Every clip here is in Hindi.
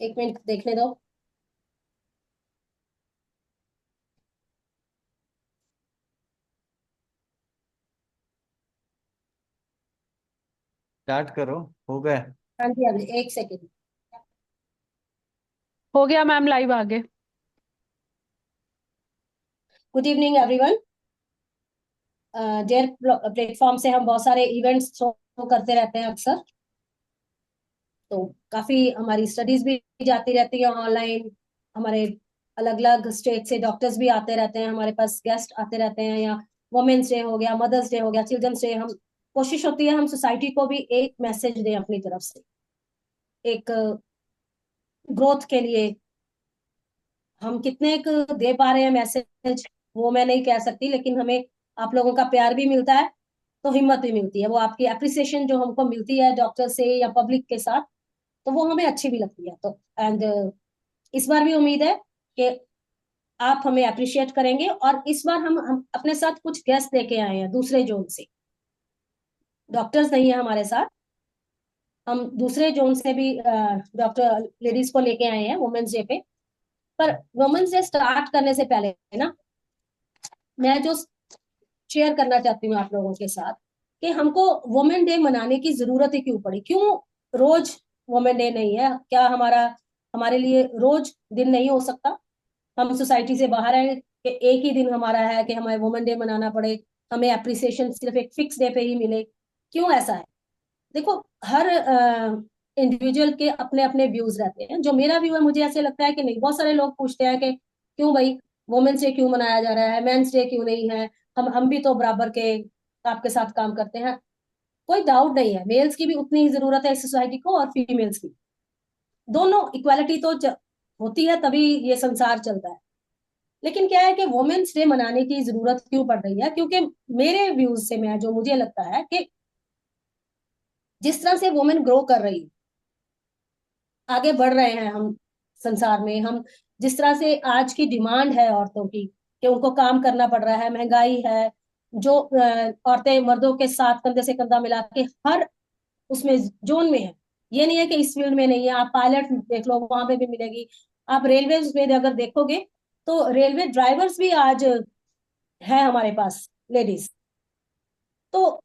एक मिनट देखने दो। स्टार्ट करो। हो गए। हाँ जी, हाँ जी, एक सेकेंड। हो गया मैम, लाइव आगे। Good evening everyone. Dare platform से हम बहुत सारे इवेंट्स थ्रो करते रहते हैं अक्सर। तो काफी हमारी स्टडीज भी जाती रहती है ऑनलाइन। हमारे अलग अलग स्टेट से डॉक्टर्स भी आते रहते हैं, हमारे पास गेस्ट आते रहते हैं, या वुमेन्स डे हो गया, मदर्स डे हो गया, चिल्ड्रंस डे। हम कोशिश होती है हम सोसाइटी को भी एक मैसेज दें अपनी तरफ से, एक ग्रोथ के लिए। हम कितने दे पा रहे हैं मैसेज वो मैं नहीं कह सकती, लेकिन हमें आप लोगों का प्यार भी मिलता है तो हिम्मत भी मिलती है। वो आपकी अप्रिसिएशन जो हमको मिलती है डॉक्टर से या पब्लिक के साथ, तो वो हमें अच्छी भी लगती है। तो एंड इस बार भी उम्मीद है कि आप हमें अप्रिशिएट करेंगे। और इस बार हम अपने साथ कुछ गेस्ट लेके आए हैं दूसरे जोन से। डॉक्टर्स नहीं है हमारे साथ, हम दूसरे जोन से भी डॉक्टर लेडीज को लेके आए हैं वुमेन्स डे पे। पर वुमेन्स डे स्टार्ट करने से पहले ना, मैं जो शेयर करना चाहती हूँ आप लोगों के साथ कि हमको वुमेन डे मनाने की जरूरत ही क्यों पड़ी, क्यों रोज वुमेन डे नहीं है? क्या हमारे लिए रोज दिन नहीं हो सकता? हम सोसाइटी से बाहर हैं कि एक ही दिन हमारा है कि हमें वुमेन डे मनाना पड़े, हमें अप्रिसिएशन सिर्फ एक फिक्स डे पे ही मिले? क्यों ऐसा है? देखो, हर इंडिविजुअल के अपने अपने व्यूज रहते हैं। जो मेरा व्यू है, मुझे ऐसे लगता है कि नहीं। बहुत सारे लोग पूछते हैं कि क्यों भाई वुमेन्स डे क्यों मनाया जा रहा है, मेंस डे क्यों नहीं है? हम भी तो बराबर के आपके साथ काम करते हैं। कोई डाउट नहीं है, मेल्स की भी उतनी ही जरूरत है इस सोसाइटी को और फीमेल्स की। दोनों इक्वालिटी तो होती है तभी ये संसार चलता है। लेकिन क्या है कि वुमेन्स डे मनाने की जरूरत क्यों पड़ रही है? क्योंकि मेरे व्यूज से मैं जो मुझे लगता है कि जिस तरह से वुमेन ग्रो कर रही है, आगे बढ़ रहे हैं हम संसार में, हम जिस तरह से आज की डिमांड है औरतों की कि उनको काम करना पड़ रहा है, महंगाई है, जो औरतें मर्दों के साथ कंधे से कंधा मिला के हर उसमें जोन में है। ये नहीं है कि इस फील्ड में नहीं है। आप पायलट देख लो, वहां पे भी मिलेगी। आप रेलवे में अगर देखोगे तो रेलवे ड्राइवर्स भी आज है हमारे पास, लेडीज। तो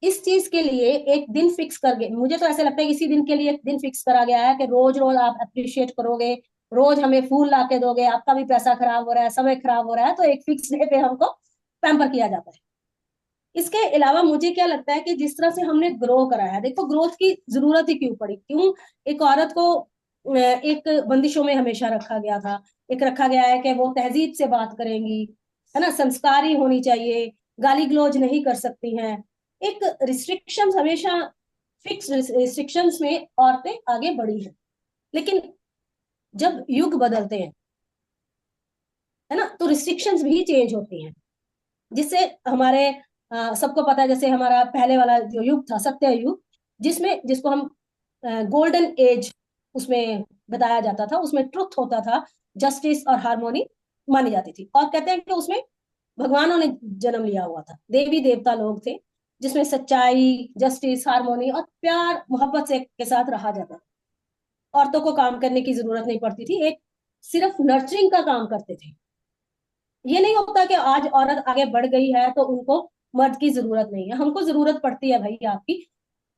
इस चीज के लिए एक दिन फिक्स कर गए, मुझे तो ऐसा लगता है इसी दिन के लिए एक दिन फिक्स करा गया है कि रोज रोज आप अप्रिशिएट करोगे, रोज हमें फूल ला के दोगे। आपका भी पैसा खराब हो रहा है, समय खराब हो रहा है, तो एक फिक्स डे पे हमको पैम्पर किया जाता है। इसके अलावा मुझे क्या लगता है कि जिस तरह से हमने ग्रो करा है, देखो ग्रोथ की जरूरत ही क्यों पड़ी? क्यों एक औरत को एक बंदिशों में हमेशा रखा गया था? एक रखा गया है कि वो तहजीब से बात करेंगी, है ना, संस्कारी होनी चाहिए, गाली गलौज नहीं कर सकती हैं। एक रिस्ट्रिक्शंस हमेशा, फिक्स रिस्ट्रिक्शंस में औरतें आगे बढ़ी हैं। लेकिन जब युग बदलते हैं, है ना, तो रिस्ट्रिक्शंस भी चेंज होती हैं। जिससे हमारे सबको पता है, जैसे हमारा पहले वाला जो युग था, सत्य युग, जिसमें जिसको हम गोल्डन एज उसमें बताया जाता था, उसमें ट्रुथ होता था, जस्टिस और हार्मोनी मानी जाती थी। और कहते हैं कि उसमें भगवानों ने जन्म लिया हुआ था, देवी देवता लोग थे, जिसमें सच्चाई, जस्टिस, हार्मोनी और प्यार मोहब्बत से के साथ रहा जाता था। औरतों को काम करने की जरूरत नहीं पड़ती थी, एक सिर्फ नर्चरिंग का काम करते थे। ये नहीं होता कि आज औरत आगे बढ़ गई है तो उनको मर्द की जरूरत नहीं है। हमको जरूरत पड़ती है भाई आपकी।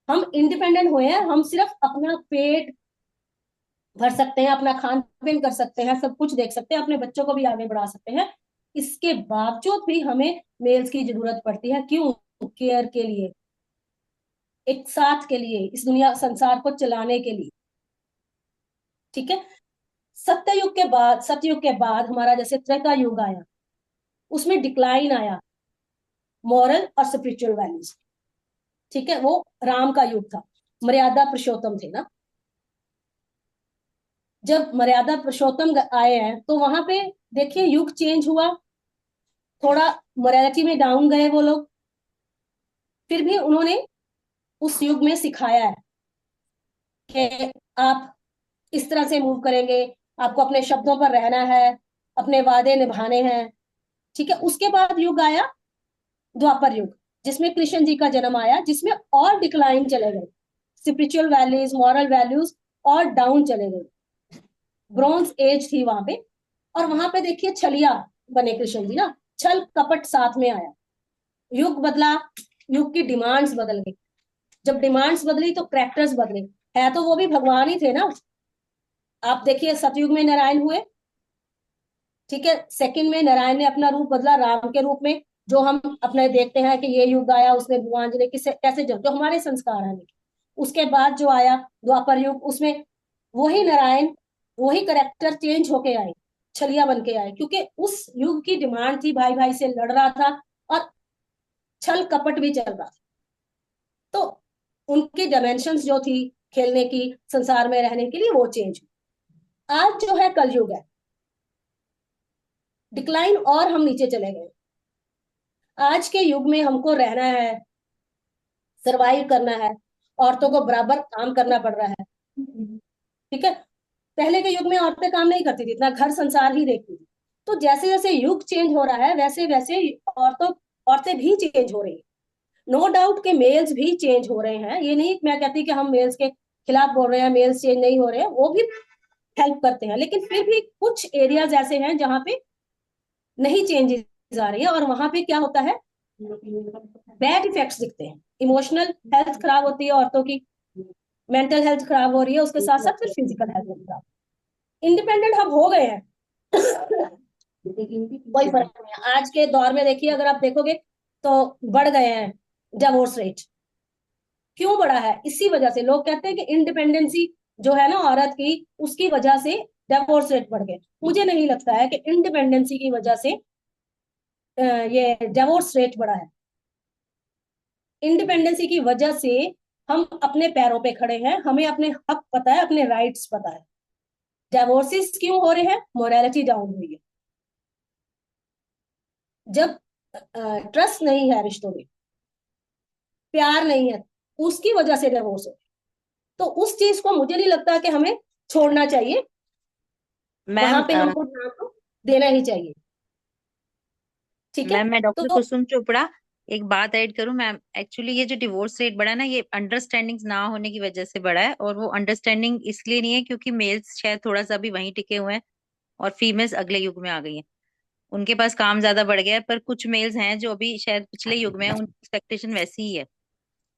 हम इंडिपेंडेंट हुए हैं, हम सिर्फ अपना पेट भर सकते हैं, अपना खान पीन कर सकते हैं, सब कुछ देख सकते हैं, अपने बच्चों को भी आगे बढ़ा सकते हैं। इसके बावजूद भी हमें मेल्स की जरूरत पड़ती है। क्यों? केयर के लिए, एक साथ के लिए, इस दुनिया संसार को चलाने के लिए। ठीक है। सत्ययुग के बाद हमारा जैसे त्रेता युग आया, उसमें डिक्लाइन आया मॉरल और स्पिरिचुअल वैल्यूज। ठीक है, वो राम का युग था, मर्यादा पुरुषोत्तम थे ना। जब मर्यादा पुरुषोत्तम आए हैं तो वहां पे देखिए युग चेंज हुआ, थोड़ा मोरालिटी में डाउन गए वो लोग। फिर भी उन्होंने उस युग में सिखाया है कि आप इस तरह से मूव करेंगे, आपको अपने शब्दों पर रहना है, अपने वादे निभाने हैं। ठीक है। उसके बाद युग आया द्वापर युग, जिसमें कृष्ण जी का जन्म आया, जिसमें और डिक्लाइन चले गए, स्पिरिचुअल वैल्यूज, मॉरल वैल्यूज और डाउन चले गए। ब्रॉन्ज एज थी वहां पे, और वहां पे देखिए छलिया बने कृष्ण जी ना, छल कपट साथ में आया, युग बदला, युग की डिमांड्स बदल गई, जब डिमांड्स बदली तो कैरेक्टर्स बदले, है तो वो भी भगवान ही थे ना। आप देखिए सतयुग में नारायण हुए, ठीक है, सेकंड में नारायण ने अपना रूप बदला राम के रूप में, जो हम अपने देखते हैं कि ये युग आया उसमें भगवान जी ने किसे कैसे जो हमारे संस्कार हैं। उसके बाद जो आया द्वापर युग, उसमें वही नारायण, वही करेक्टर चेंज होके आए, छलिया बन के आए, क्योंकि उस युग की डिमांड थी, भाई भाई से लड़ रहा था और छल कपट भी चल रहा था। तो उनकी डायमेंशंस जो थी खेलने की, संसार में रहने के लिए, वो चेंज हुई। आज जो है कलयुग है, डिक्लाइन और हम नीचे चले गए। आज के युग में हमको रहना है, सरवाइव करना है, औरतों को बराबर काम करना पड़ रहा है, ठीक है। पहले के युग में औरतें काम नहीं करती थी, इतना घर संसार ही देखती थी। तो जैसे जैसे युग चेंज हो रहा है वैसे वैसे औरतों औरतें भी चेंज हो रही है। नो डाउट के मेल्स भी चेंज हो रहे हैं, ये नहीं मैं कहती कि हम मेल्स के खिलाफ बोल रहे हैं, मेल्स चेंज नहीं हो रहे हैं, वो भी हेल्प करते हैं, लेकिन फिर भी कुछ एरियाज ऐसे हैं जहां पे नहीं चेंजेस आ रही है, और वहां पे क्या होता है, बैड इफेक्ट्स दिखते हैं, इमोशनल हेल्थ खराब होती है औरतों की, मेंटल हेल्थ खराब हो रही है, उसके साथ साथ फिर फिजिकल हेल्थ खराब। इंडिपेंडेंट हम हो गए हैं, कोई फर्क नहीं है। आज के दौर में देखिए, अगर आप देखोगे तो बढ़ गए हैं डिवोर्स रेट। क्यों बढ़ा है? इसी वजह से लोग कहते हैं कि इंडिपेंडेंसी जो है ना औरत की, उसकी वजह से डिवोर्स रेट बढ़ गए। मुझे नहीं लगता है कि इंडिपेंडेंसी की वजह से ये डिवोर्स रेट बढ़ा है। इंडिपेंडेंसी की वजह से हम अपने पैरों पे खड़े हैं, हमें अपने हक पता है, अपने राइट्स पता है। डिवोर्सेस क्यों हो रहे हैं? मोरालिटी डाउन हुई है। जब ट्रस्ट नहीं है रिश्तों में, प्यार नहीं है, उसकी वजह से डिवोर्स हो, तो उस चीज को मुझे नहीं लगता कि हमें छोड़ना चाहिए, वहां मैम पे हमको ध्यान तो देना ही चाहिए, ठीक है। मैम मैं डॉक्टर तो कुसुम चोपड़ा एक बात ऐड करूं मैम। एक्चुअली ये जो डिवोर्स रेट बढ़ा है ना, ये अंडरस्टैंडिंग ना होने की वजह से बढ़ा है, और वो अंडरस्टैंडिंग इसलिए नहीं है क्योंकि मेल्स शायद थोड़ा सा भी वहीं टिके हुए हैं और फीमेल्स अगले युग में आ गई हैं, उनके पास काम ज्यादा बढ़ गया है। पर कुछ मेल्स हैं जो अभी शायद पिछले युग में है, उनकी एक्सपेक्टेशन वैसी ही है।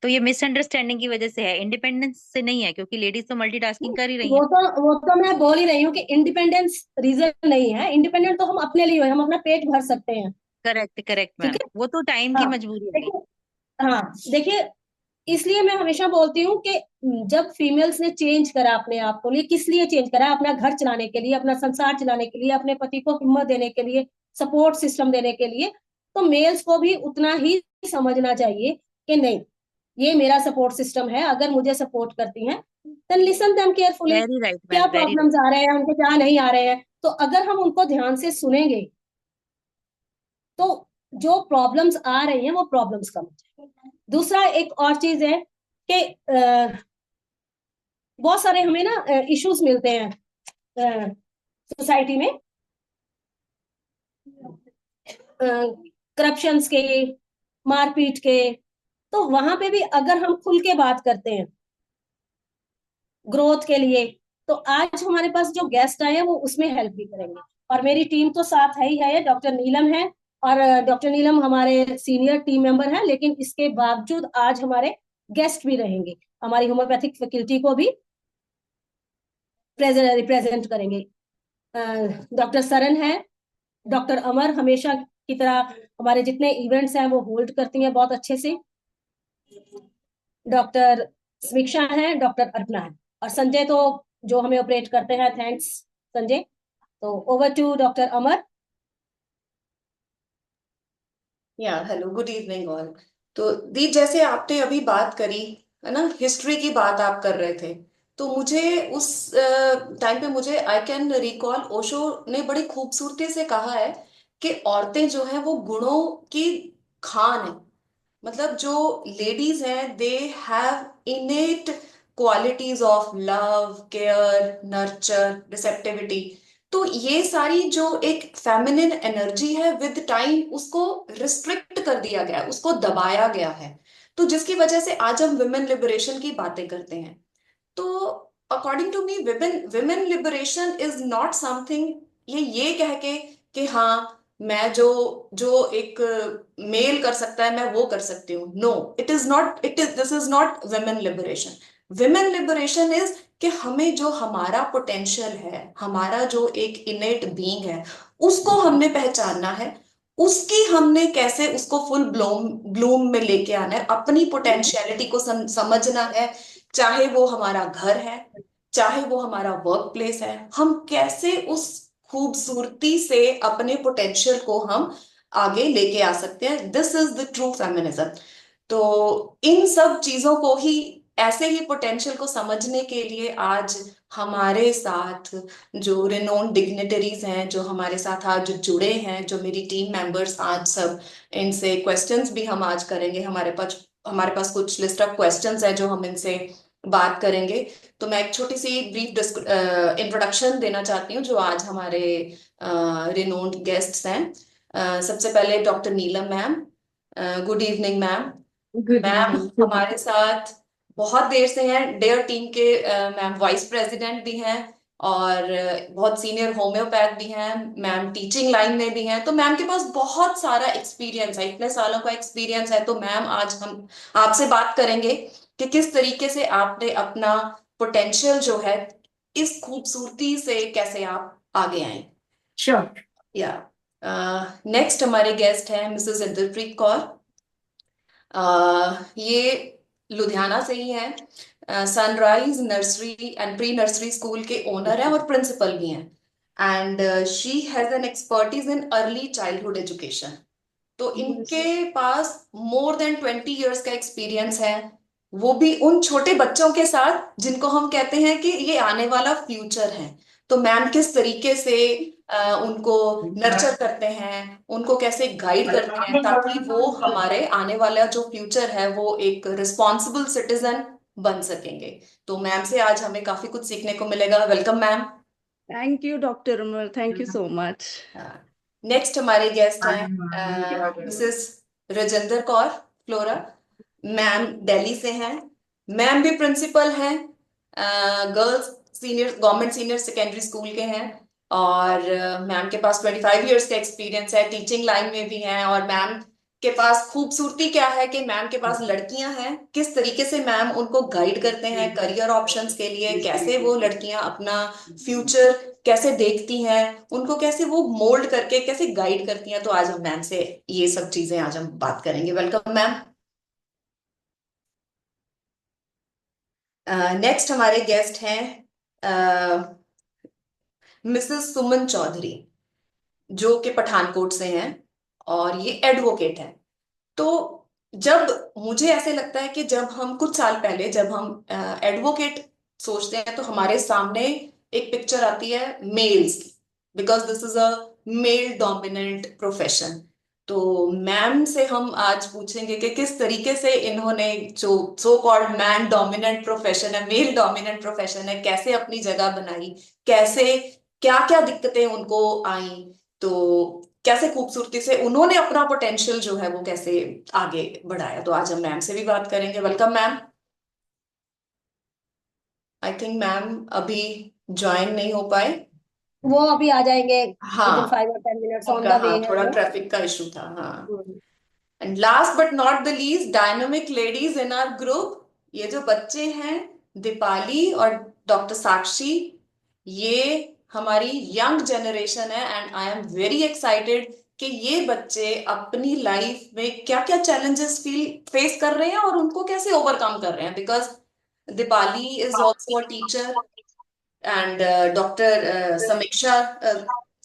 तो ये मिसअंडरस्टैंडिंग की वजह से है, इंडिपेंडेंस से नहीं है, क्योंकि लेडीज तो मल्टीटास्किंग कर ही रही हैं। वो तो मैं बोल ही रही हूँ कि इंडिपेंडेंस रीजन नहीं है, इंडिपेंडेंट तो हम अपने लिए हुए, हम अपना पेट भर सकते हैं, करेक्ट करेक्ट ठीक मैम, है। वो तो टाइम की हाँ मजबूरी हो गई। देखिए, हाँ देखिए, इसलिए मैं हमेशा बोलती हूँ कि जब फीमेल्स ने चेंज करा अपने आप को लिए, किस लिए चेंज करा? अपना घर चलाने के लिए, अपना संसार चलाने के लिए, अपने पति को हिम्मत देने के लिए, सपोर्ट सिस्टम देने के लिए, तो मेल्स को भी उतना ही समझना चाहिए कि नहीं, ये मेरा सपोर्ट सिस्टम है, अगर मुझे सपोर्ट करती हैं then listen them carefully, very right क्या मैम, वेरी राइट। प्रॉब्लम्स आ रहे हैं उनके, क्या नहीं आ रहे हैं, तो अगर हम उनको ध्यान से सुनेंगे तो जो प्रॉब्लम्स आ रही हैं वो प्रॉब्लम्स कम हो जाएंगी। दूसरा एक और चीज है कि बहुत सारे हमें ना इश्यूज मिलते हैं सोसाइटी में, करप्शंस के, मारपीट के, तो वहां पे भी अगर हम खुल के बात करते हैं ग्रोथ के लिए, तो आज हमारे पास जो गेस्ट आए हैं वो उसमें हेल्प भी करेंगे, और मेरी टीम तो साथ है ही है, डॉक्टर नीलम है, और डॉक्टर नीलम हमारे सीनियर टीम मेंबर हैं, लेकिन इसके बावजूद आज हमारे गेस्ट भी रहेंगे, हमारी होम्योपैथिक फैकल्टी को भी रिप्रेजेंट करेंगे। डॉक्टर सरन है, डॉक्टर अमर हमेशा की तरह हमारे जितने इवेंट्स हैं वो होल्ड करती हैं बहुत अच्छे से, डॉक्टर समीक्षा है, डॉक्टर अर्पणा है, और संजय तो जो हमें ऑपरेट करते हैं, थैंक्स संजय। तो ओवर टू डॉक्टर अमर। या हेलो, गुड इवनिंग ऑल। तो दी, जैसे आपने अभी बात करी है ना, हिस्ट्री की बात आप कर रहे थे, तो मुझे उस टाइम पे मुझे आई कैन रिकॉल ओशो ने बड़ी खूबसूरती से कहा है कि औरतें जो है वो गुणों की खान है। मतलब जो लेडीज हैं they have इनेट qualities of love, care, nurture, receptivity. तो ये सारी जो एक फेमिनिन एनर्जी है, विद टाइम उसको रिस्ट्रिक्ट कर दिया गया है, उसको दबाया गया है। तो जिसकी वजह से आज हम विमेन लिबरेशन की बातें करते हैं। तो according to me women liberation is not something ये कह के कि हाँ मैं जो जो एक मेल कर सकता है मैं वो कर सकती हूँ. No, it is not, it is this is not women liberation. Women liberation is कि हमें जो हमारा पोटेंशियल है, हमारा जो एक इनेट बीइंग है, उसको हमने पहचानना है. उसकी हमने कैसे उसको फुल ब्लूम ब्लूम में लेके आना है, अपनी पोटेंशियलिटी को समझना है. चाहे वो हमारा घर है, चाहे वो हमारा वर्क प्लेस है, हम कैसे उस खूबसूरती से अपने पोटेंशियल को हम आगे लेके आ सकते हैं. This is the true feminism. तो इन सब चीजों को ही, ऐसे ही पोटेंशियल को समझने के लिए आज हमारे साथ जो रिनोन डिग्निटरीज हैं, जो हमारे साथ आज जुड़े हैं, जो मेरी टीम मेंबर्स, आज सब इनसे क्वेश्चंस भी हम आज करेंगे. हमारे पास कुछ लिस्ट ऑफ क्वेश्चंस है जो हम इनसे बात करेंगे. तो मैं एक छोटी सी ब्रीफ इंट्रोडक्शन देना चाहती हूँ जो आज हमारे रिनोन्ड गेस्ट्स हैं. सबसे पहले doctor Neelam ma'am. Good evening ma'am. Good ma'am evening. हमारे साथ बहुत देर से हैं, डेयर टीम के मैम वाइस प्रेसिडेंट भी हैं, और बहुत सीनियर होम्योपैथ भी हैं. मैम टीचिंग लाइन में भी हैं, तो मैम के पास बहुत सारा एक्सपीरियंस है, इतने सालों का एक्सपीरियंस है. तो मैम आज हम आपसे बात करेंगे कि किस तरीके से आपने अपना पोटेंशियल जो है, इस खूबसूरती से कैसे आप आगे आए. श्योर. या नेक्स्ट हमारे गेस्ट हैं मिसेस इंद्रप्रीत कौर. ये लुधियाना से ही हैं. Sunrise nursery and pre nursery school के ओनर हैं और प्रिंसिपल भी हैं. And she has an expertise in early childhood education. तो इनके पास मोर देन 20 years का एक्सपीरियंस है, वो भी उन छोटे बच्चों के साथ जिनको हम कहते हैं कि ये आने वाला फ्यूचर है. तो मैम किस तरीके से उनको नर्चर करते हैं, उनको कैसे गाइड करते हैं ताकि वो हमारे आने वाला जो फ्यूचर है वो एक रिस्पॉन्सिबल सिटीजन बन सकेंगे. तो मैम से आज हमें काफी कुछ सीखने को मिलेगा. Welcome ma'am. Thank you, Dr. Umar. Thank you so much. Next हमारे गेस्ट हैं Mrs Rajendra Kaur flora. Ma'am Delhi से हैं. मैम भी प्रिंसिपल हैं, girls senior government senior secondary school के हैं. और मैम के पास 25 years का एक्सपीरियंस है, टीचिंग लाइन में भी हैं. और मैम के पास खूबसूरती क्या है कि मैम के पास लड़कियां हैं, किस तरीके से मैम उनको गाइड करते हैं करियर ऑप्शंस के लिए, कैसे वो लड़कियां अपना फ्यूचर कैसे देखती हैं, उनको कैसे वो मोल्ड करके कैसे गाइड करती हैं. तो आज हम मैम से ये सब चीजें आज हम बात करेंगे. Welcome ma'am. नेक्स्ट हमारे गेस्ट हैं मिसेस सुमन चौधरी, जो कि पठानकोट से हैं और ये एडवोकेट हैं. तो जब मुझे ऐसे लगता है कि जब हम कुछ साल पहले जब हम एडवोकेट सोचते हैं तो हमारे सामने एक पिक्चर आती है मेल्स की, because this is a male dominant profession. तो मैम से हम आज पूछेंगे कि किस तरीके से इन्होंने जो so called man dominant profession है, मेल डोमिनेंट प्रोफेशन है, कैसे अपनी जगह बनाई, कैसे क्या क्या दिक्कतें उनको आई, तो कैसे खूबसूरती से उन्होंने अपना पोटेंशियल जो है वो कैसे आगे बढ़ाया. तो आज हम मैम से भी बात करेंगे. Welcome ma'am. I think ma'am अभी ज्वाइन नहीं हो पाए. वो अभी आ जाएंगे हाँ, within 5 or 10 minutes ऑन उनका द वे हाँ है थोड़ा वो. ट्रैफिक का इशू था. हाँ. And last but not the least, dynamic ladies in our group. ये जो बच्चे हैं, दीपाली और डॉक्टर साक्षी, ये हमारी यंग जनरेशन है. And I am very excited कि ये बच्चे अपनी लाइफ में क्या क्या चैलेंजेस फेस कर रहे हैं और उनको कैसे ओवरकम कर रहे हैं. Because Deepali is also a teacher, and doctor समीक्षा,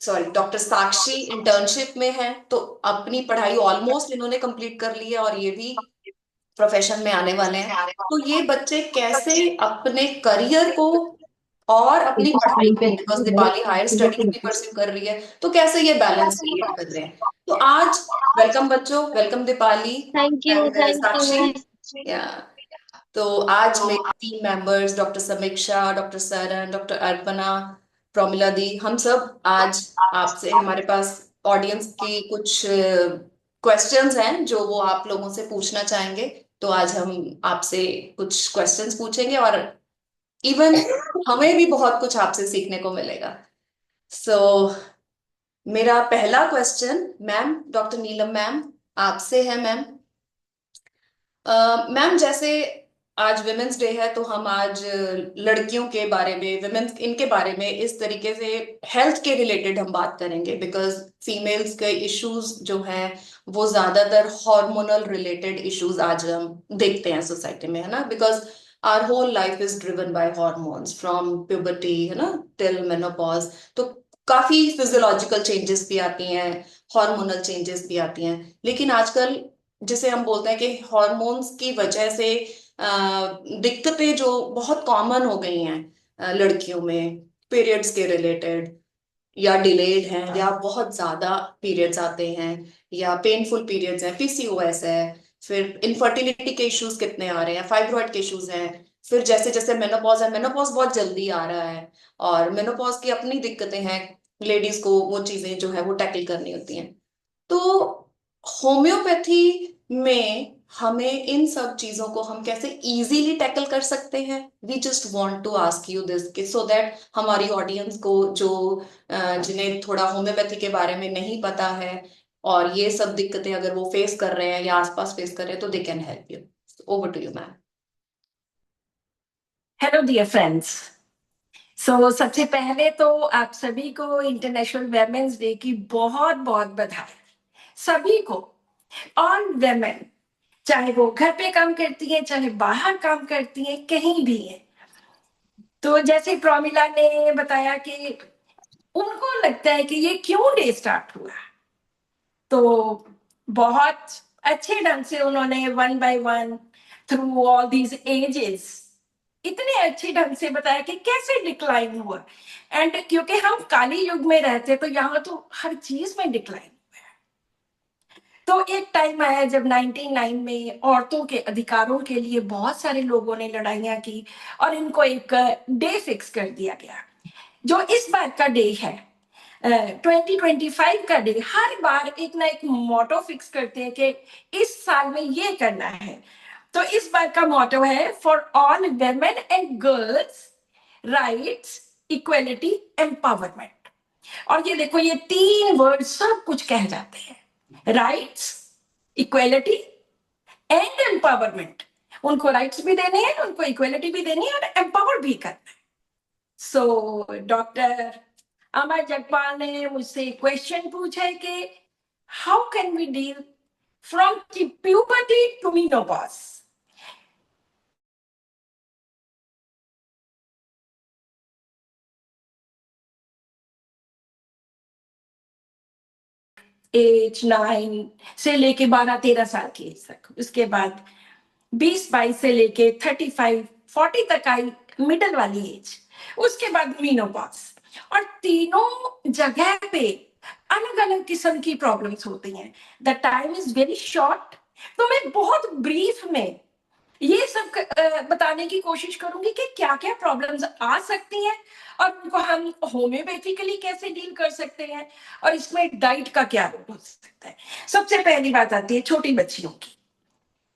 सॉरी डॉक्टर साक्षी इंटर्नशिप में है. तो अपनी पढ़ाई ऑलमोस्ट इन्होंने कंप्लीट कर ली है और ये भी प्रोफेशन में आने वाले हैं. तो ये बच्चे कैसे अपने करियर को और अपनी पढ़ाई को, बिकॉज दीपाली हायर स्टडीज भी परस्यू कर रही है, तो कैसे ये बैलेंस क्रिएट कर रहे हैं. तो आज वेलकम बच्चों, वेलकम दीपाली एंड साक्षी. या तो आज मेरे टीम मेंबर्स डॉक्टर समीक्षा, डॉक्टर सरन, डॉक्टर अर्पणा, प्रोमिला दी, हम सब आज आपसे, हमारे पास ऑडियंस की कुछ क्वेश्चंस हैं जो वो आप लोगों से पूछना चाहेंगे. तो आज हम आपसे कुछ क्वेश्चंस पूछेंगे और इवन हमें भी बहुत कुछ आपसे सीखने को मिलेगा। सो मेरा पहला question ma'am, doctor Neelam ma'am, आपसे है मैम। मैम जैसे आज विमेंस डे है, तो हम आज लड़कियों के बारे में, विमेंस इनके बारे में इस तरीके से हेल्थ के रिलेटेड हम बात करेंगे, बिकॉज फीमेल्स के इश्यूज जो हैं वो ज्यादातर हार्मोनल रिलेटेड इश्यूज आज हम देखते हैं सोसाइटी में, है ना, because our whole life is driven by hormones from puberty, है ना, टिल मेनोपॉज। तो काफी फिजियोलॉजिकल चेंजेस भी आती हैं, हार्मोनल चेंजेस भी आती हैं, लेकिन आजकल जिसे हम बोलते हैं कि हार्मोन्स की वजह से दिक्कतें जो बहुत कॉमन हो गई हैं लड़कियों में, पीरियड्स के रिलेटेड, या डिलेड हैं, या बहुत ज्यादा पीरियड्स आते हैं, या पेनफुल पीरियड्स हैं, पीसीओएस है, फिर इनफर्टिलिटी के इश्यूज कितने आ रहे हैं, फाइब्रॉइड के इश्यूज हैं, फिर जैसे जैसे मेनोपॉज है, मेनोपॉज बहुत जल्दी आ रहा है, और मेनोपॉज की अपनी दिक्कतें हैं, लेडीज को वो चीजें जो है वो टैकल करनी होती हैं। तो होम्योपैथी में हमें इन सब चीजों को हम कैसे इजीली टैकल कर सकते हैं? We just want to ask you this, so that हमारी ऑडियंस को जो जिन्हें थोड़ा होम्योपैथी के बारे में नहीं पता है, और ये सब दिक्कतें अगर वो फेस कर रहे हैं या आसपास फेस कर रहे हैं, तो they can help you. Over to you ma'am. Hello dear friends. सबसे पहले तो आप सभी को इंटरनेशनल वेमेन्स डे की बहुत बहुत बधाई, सभी को। ऑल वेमेन, चाहे वो घर पे काम करती है, चाहे बाहर काम करती है, कहीं भी है। तो जैसे प्रमिला ने बताया कि उनको लगता है कि ये क्यों डे स्टार्ट हुआ, तो बहुत अच्छे ढंग से उन्होंने one by one through all these ages इतने अच्छे ढंग से बताया कि कैसे डिक्लाइन हुआ। एंड क्योंकि हम काली युग में रहते, तो यहाँ तो हर चीज में डिक्लाइन। तो एक टाइम आया जब 99 में औरतों के अधिकारों के लिए बहुत सारे लोगों ने लड़ाइयां की, और इनको एक डे फिक्स कर दिया गया, जो इस बार का डे है 2025 का डे। हर बार एक ना एक मोटो फिक्स करते हैं कि इस साल में ये करना है। तो इस बार का मोटो है for all women and girls rights, equality, empowerment. और ये देखो, ये तीन वर्ड सब कुछ कह जाते हैं, राइट्स, इक्वेलिटी एंड एम्पावरमेंट। उनको राइट्स भी देने हैं, उनको इक्वेलिटी भी देनी है, और एम्पावर भी करना है। सो डॉक्टर अमर जगपाल ने मुझसे क्वेश्चन पूछा है कि how can we deal from puberty to menopause. Age 9 से लेके 12-13 साल की एज तक, उसके बाद 20-22 से लेके 35-40 तक आई मिडल वाली एज, उसके बाद मीनोपॉज। और तीनों जगह पे अलग अलग किस्म की प्रॉब्लम्स होती हैं। The time is very short, तो मैं बहुत ब्रीफ में ये सब बताने की कोशिश करूंगी कि क्या क्या प्रॉब्लम्स आ सकती हैं, और उनको हम होम्योपैथिकली कैसे डील कर सकते हैं, और इसमें डाइट का क्या रोल हो सकता है। सबसे पहली बात आती है छोटी बच्चियों की।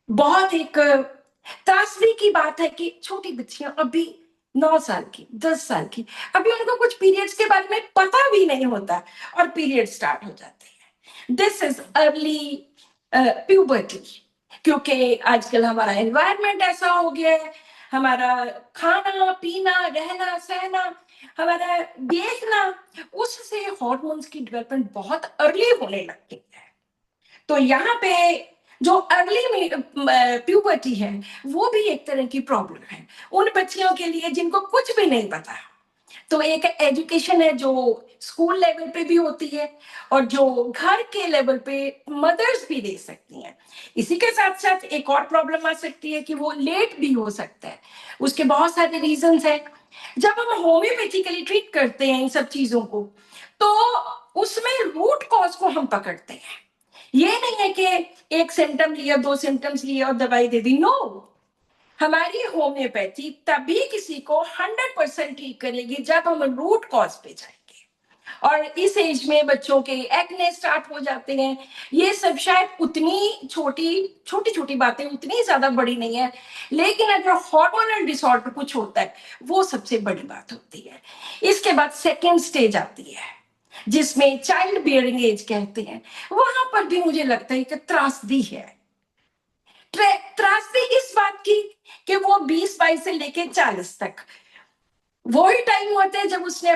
बहुत एक त्रासदी की बात है कि छोटी बच्चियां अभी 9 साल की, 10 साल की, अभी उनको कुछ पीरियड्स के बारे में पता भी नहीं होता, और पीरियड स्टार्ट हो जाते हैं। दिस इज अर्ली प्यूबर्टी, क्योंकि आजकल हमारा एनवायरनमेंट ऐसा हो गया है, हमारा खाना पीना, रहना सहना, हमारा देखना, उससे हार्मोन्स की डेवलपमेंट बहुत अर्ली होने लगती है। तो यहाँ पे जो अर्ली प्यूबर्टी है, वो भी एक तरह की प्रॉब्लम है उन बच्चियों के लिए जिनको कुछ भी नहीं पता। तो एक एजुकेशन है जो स्कूल लेवल पे भी होती है, और जो घर के लेवल पे मदर्स भी दे सकती हैं। इसी के साथ साथ एक और प्रॉब्लम आ सकती है कि वो लेट भी हो सकता है। उसके बहुत सारे रीजंस हैं। जब हम होम्योपैथिकली ट्रीट करते हैं इन सब चीजों को, तो उसमें रूट कॉज को हम पकड़ते हैं। ये नहीं है कि एक सिम्टम लिया, 2 सिम्टम्स लिए और दवाई दे दी। नो, हमारी होम्योपैथी तभी किसी को 100% ठीक करेगी जब हम रूट कॉज पे जाएंगे। और इस एज में बच्चों के एक्ने स्टार्ट हो जाते हैं। ये सब शायद उतनी छोटी छोटी बातें उतनी ज्यादा बड़ी नहीं है, लेकिन अगर हार्मोनल डिसऑर्डर कुछ होता है वो सबसे बड़ी बात होती है। इसके बाद सेकेंड स्टेज आती है जिसमें चाइल्ड बियरिंग एज कहते हैं। वहां पर भी मुझे लगता है कि त्रासदी है। त्रासदी इस बात की कि वो 20-22 से लेके 40 तक वही टाइम होता है जब उसने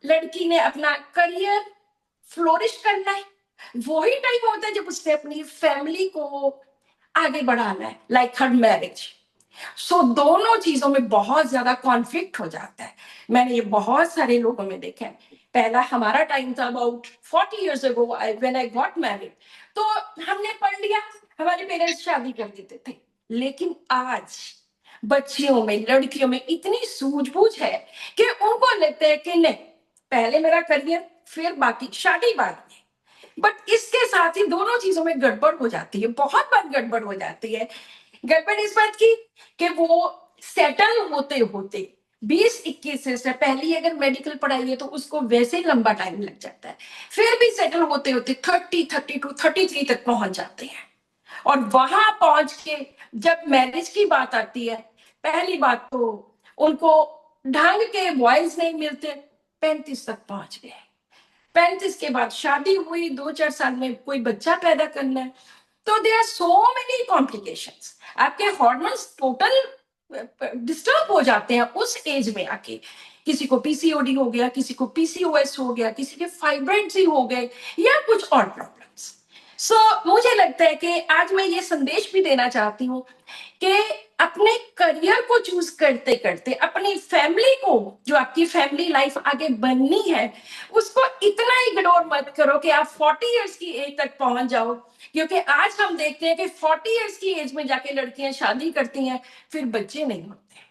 लड़की ने अपना करियर फ्लोरिश करना है। वही टाइम होता है जब उसने अपनी फैमिली को आगे बढ़ाना है, लाइक हर मैरिज। सो दोनों चीजों में बहुत ज्यादा कॉन्फ्लिक्ट हो जाता है। मैंने ये बहुत सारे लोगों में देखा है। पहला हमारा टाइम था about 40 years ago when I got married, तो हमने पढ़ लिया, हमारे पेरेंट्स शादी कर देते थे। लेकिन आज बच्चियों में, लड़कियों में इतनी सूझबूझ है कि उनको लगता है कि नहीं, पहले मेरा करियर फिर बाकी शादी बाद में। बट इसके साथ ही दोनों चीजों में गड़बड़ हो जाती है, बहुत बार गड़बड़ हो जाती है। गड़बड़ इस बात की कि वो सेटल होते होते 20-21 से पहले अगर मेडिकल पढ़ाई है तो उसको वैसे ही लंबा टाइम लग जाता है। फिर भी सेटल होते होते 32-33 तक पहुंच जाते हैं। और वहां पहुंच के जब मैरिज की बात आती है, पहली बात तो उनको ढंग के बॉयज नहीं मिलते। 35 तक पहुंच गए, 35 के बाद शादी हुई, 2-4 साल में कोई बच्चा पैदा करना है, तो there are so many complications. आपके हार्मोन्स टोटल डिस्टर्ब हो जाते हैं उस एज में आके। किसी को पीसीओडी हो गया, किसी को पीसीओएस हो गया, किसी के फाइब्रॉइड्स ही हो गए या कुछ और प्रॉब्लम्स। सो मुझे लगता है कि आज मैं ये संदेश भी देना चाहती हूँ कि अपने करियर को चूज करते करते अपनी फैमिली को, जो आपकी फैमिली लाइफ आगे बननी है, उसको इतना इग्नोर मत करो कि आप 40 इयर्स की एज तक पहुंच जाओ। क्योंकि आज हम देखते हैं कि 40 इयर्स की एज में जाके लड़कियां शादी करती हैं, फिर बच्चे नहीं होते।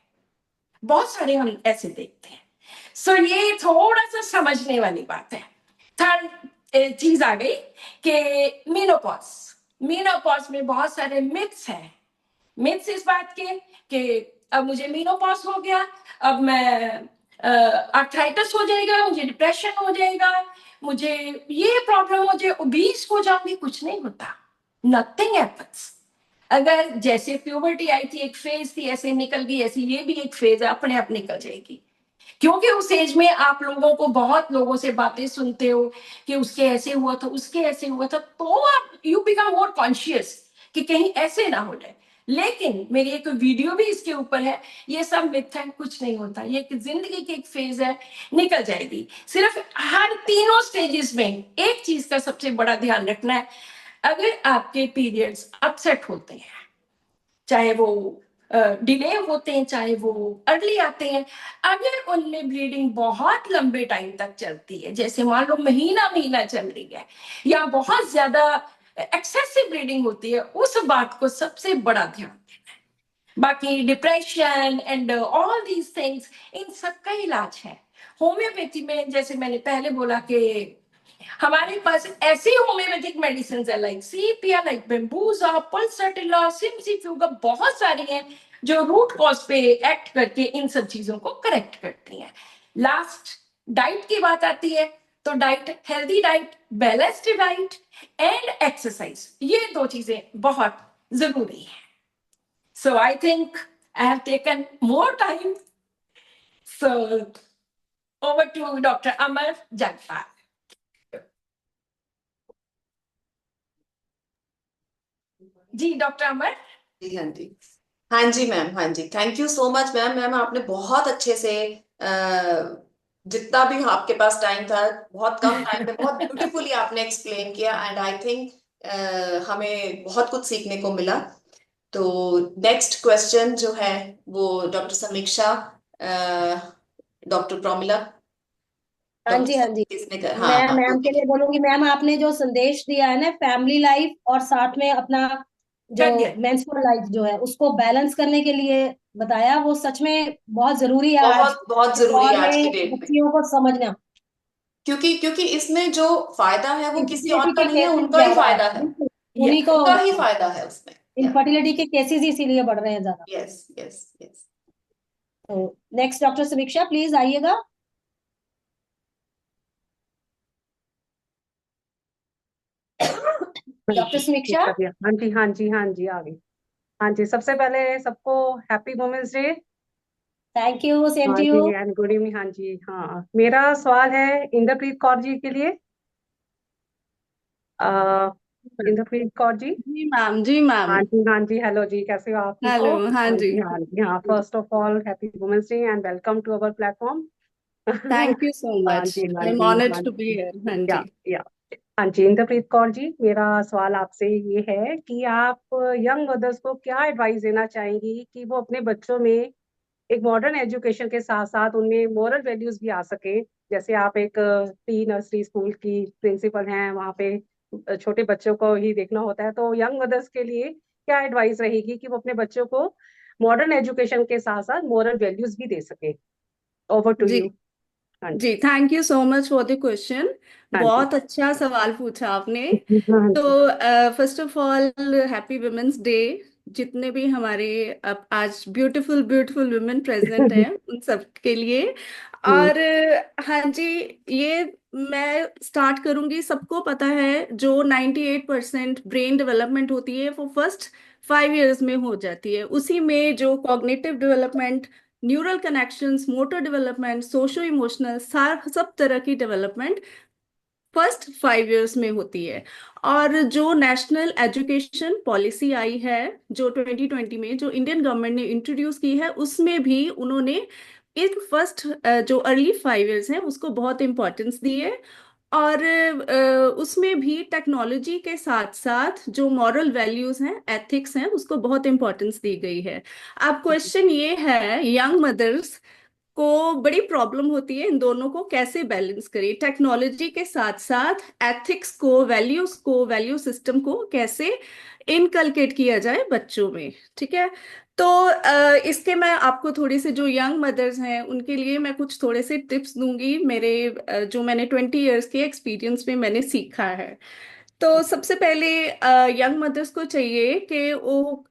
बहुत सारे हम ऐसे देखते हैं। सो ये थोड़ा सा समझने वाली बात है। थर्ड चीज आ गई कि मीनोपॉज में बहुत सारे मिथ्स हैं। मिथ्स इस बात के कि अब मुझे मीनोपॉज हो गया, अब मैं आर्थराइटिस हो जाएगा, मुझे डिप्रेशन हो जाएगा, मुझे ये प्रॉब्लम हो जाए, ओबीस हो जाऊंगी। कुछ नहीं होता, नथिंग हैपेंस। अगर जैसे प्यूबर्टी आई थी, एक फेज थी, ऐसे निकल गई, ऐसी ये भी एक फेज है, अपने आप निकल जाएगी। क्योंकि उस एज में आप लोगों को बहुत लोगों से बातें सुनते हो कि उसके ऐसे हुआ था, उसके ऐसे हुआ था, तो आप यू बिकम मोर कॉन्शियस कि कहीं ऐसे ना हो जाए। लेकिन मेरी एक वीडियो भी इसके ऊपर है। ये सब मिथ है, कुछ नहीं होता। ये जिंदगी की एक फेज है, निकल जाएगी। सिर्फ हर तीनों स्टेजेस में एक चीज का सबसे बड़ा ध्यान रखना है, अगर आपके पीरियड्स अपसेट होते हैं, चाहे वो डिले होते हैं, चाहे वो अर्ली आते हैं, अगर उनमें ब्लीडिंग बहुत लंबे टाइम तक चलती है, जैसे मान लो महीना चल रही है, या बहुत ज्यादा एक्सेसिव ब्लीडिंग होती है, उस बात को सबसे बड़ा ध्यान देना है। बाकी depression and all these things, इन सब का इलाज है होम्योपैथी में। जैसे मैंने पहले बोला कि हमारे पास ऐसी होम्योपैथिक मेडिसिन है, लाइक सीपिया, लाइक बेम्बूजा, पल्सटिला, सिमसीफ्यूगा, बहुत सारी हैं जो रूट कॉज पे एक्ट करके इन सब चीजों को करेक्ट करती हैं। लास्ट डाइट की बात आती है, तो diet, healthy diet, balanced diet and exercise, ये दो चीजें बहुत जरूरी है। So I think I have taken more time, so over to doctor Amar Jagpal. जी डॉक्टर अमर। जी हाँ जी, हाँ जी मैम, हाँ जी, thank you so much ma'am. Ma'am आपने बहुत अच्छे से जितना भी आपके पास टाइम था, बहुत कम टाइम में बहुत ब्यूटीफुली आपने एक्सप्लेन किया, एंड आई थिंक हमें बहुत कुछ सीखने को मिला। तो नेक्स्ट क्वेश्चन जो है वो डॉक्टर समीक्षा, डॉक्टर प्रोमिला, हाँ जी, हाँ जी। किसने कर, हाँ मैं हाँ मैम के लिए बोलूंगी, मैम आपने जो संदेश दिया है ना, फैमिली लाइफ और साथ में अपना जो करियर मेंस्ट्रुअल लाइफ जो है उसको बैलेंस करने के लिए बताया, वो सच में बहुत जरूरी है आज बहुत बहुत इस जरूरी है दौर आज की में डेट में। बच्चियों को समझना। क्योंकि क्योंकि इसमें जो फायदा है वो किसी और इनफर्टिलिटी का के नहीं है, केसेस उनका ही ज्यादा है, फायदा है। बिल्कुल, उन्हीं को उनका ही फायदा है उसमें। इनफर्टिलिटी के केसेस इसीलिए बढ़ रहे हैं ज्यादा। Yes yes yes. तो नेक्स्ट डॉक्टर समीक्षा प्लीज आइएगा। हाँ डॉक्टर जी, समीक्षा। एक बढ़िया। हाँ जी, हाँ जी, हाँ जी, आ गई। हाँ जी, सबसे पहले सबको happy women's day. Thank you, same हाँ टू जी, यू। And good evening. हाँ जी, हाँ, मेरा सवाल है इंद्रप्रीत कौर जी के लिए। इंद्रप्रीत कौर जी। जी मैम, जी मैम। हाँ जी, हाँ जी, हेलो जी, कैसे हो आप, ठीक हो? हेलो, हाँ हाँ जी। जी, हाँ जी, हाँ, first of all happy women's day and welcome to our platform. Thank you so हाँ मच, जी, हाँ आई एम जी, ऑनर्ड हाँ टू बी जी, हियर। हाँ या जी। या हाँ जी, इंद्रप्रीत कौर जी, मेरा सवाल आपसे ये है कि आप यंग मदर्स को क्या एडवाइस देना चाहेंगी कि वो अपने बच्चों में एक मॉडर्न एजुकेशन के साथ साथ उनमें मोरल वैल्यूज भी आ सके। जैसे आप एक प्री नर्सरी स्कूल की प्रिंसिपल हैं, वहाँ पे छोटे बच्चों को ही देखना होता है, तो यंग मदर्स के लिए क्या एडवाइस रहेगी कि वो अपने बच्चों को मॉडर्न एजुकेशन के साथ साथ मोरल वैल्यूज भी दे सके। ओवर टू जी यू। हाँ जी। जी, thank you so much for the question. हाँ जी। बहुत अच्छा सवाल पूछा आपने। हाँ तो जी। First of all, happy women's day. जितने भी हमारे अब आज ब्यूटीफुल ब्यूटीफुल वुमेन प्रेजेंट हैं उन सब के लिए। हम्म। और हाँ जी, ये मैं स्टार्ट करूंगी। सबको पता है जो 98% ब्रेन डेवलपमेंट होती है वो फर्स्ट 5 इयर्स में हो जाती है। उसी में जो cognitive development, neural connections, motor development, socio emotional, सब तरह की डेवलपमेंट फर्स्ट 5 इयर्स में होती है। और जो नेशनल एजुकेशन पॉलिसी आई है, जो 2020 में जो इंडियन गवर्नमेंट ने इंट्रोड्यूस की है, उसमें भी उन्होंने इन फर्स्ट जो अर्ली 5 इयर्स हैं उसको बहुत इंपॉर्टेंस दी है। और उसमें भी टेक्नोलॉजी के साथ साथ जो मॉरल वैल्यूज हैं, एथिक्स हैं, उसको बहुत इंपॉर्टेंस दी गई है। अब क्वेश्चन ये है, यंग मदर्स को बड़ी प्रॉब्लम होती है इन दोनों को कैसे बैलेंस करें, टेक्नोलॉजी के साथ साथ एथिक्स को, वैल्यूज को, वैल्यू सिस्टम को कैसे इनकलकेट किया जाए बच्चों में। ठीक है। तो इसके मैं आपको थोड़ी से, जो यंग मदर्स हैं उनके लिए मैं कुछ थोड़े से टिप्स दूंगी, मेरे जो मैंने 20 इयर्स के एक्सपीरियंस में मैंने सीखा है। तो सबसे पहले यंग मदर्स को चाहिए कि वो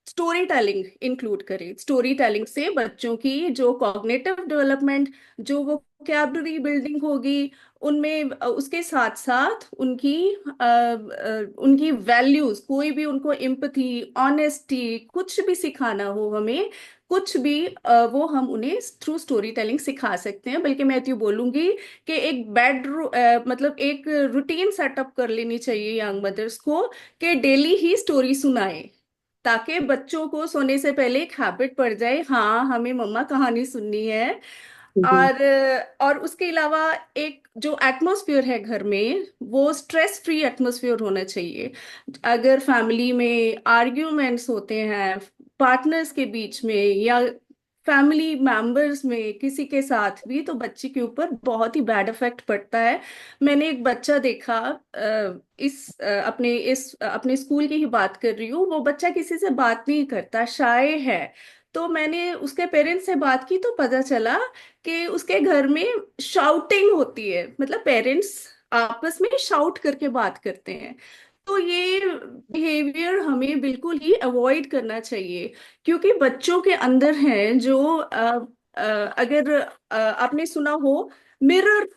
स्टोरी टेलिंग इंक्लूड करें। स्टोरी टेलिंग से बच्चों की जो कॉग्निटिव डेवलपमेंट, जो वो कैबलरी बिल्डिंग होगी, उनमें उसके साथ साथ उनकी वैल्यूज, कोई भी उनको एम्पथी, ऑनेस्टी, कुछ भी सिखाना हो हमें, कुछ भी वो हम उन्हें थ्रू स्टोरी टेलिंग सिखा सकते हैं। बल्कि मैं तो बोलूंगी कि एक मतलब एक रूटीन सेटअप कर लेनी चाहिए यंग मदर्स को, कि डेली ही स्टोरी सुनाए, ताकि बच्चों को सोने से पहले एक हैबिट पड़ जाए, हाँ हमें मम्मा कहानी सुननी है। हम्म। और उसके अलावा एक जो एटमॉस्फेयर है घर में, वो स्ट्रेस फ्री एटमॉस्फेयर होना चाहिए। अगर फैमिली में आर्ग्यूमेंट्स होते हैं पार्टनर्स के बीच में, या फैमिली मेंबर्स में किसी के साथ भी, तो बच्चे के ऊपर बहुत ही बैड इफेक्ट पड़ता है। मैंने एक बच्चा देखा, अपने स्कूल की ही बात कर रही हूँ। वो बच्चा किसी से बात नहीं करता, शाय है। तो मैंने उसके पेरेंट्स से बात की तो पता चला कि उसके घर में शाउटिंग होती है, मतलब पेरेंट्स आपस में शाउट करके बात करते हैं। तो ये बिहेवियर हमें बिल्कुल ही अवॉइड करना चाहिए, क्योंकि बच्चों के अंदर हैं जो अगर आपने सुना हो, मिरर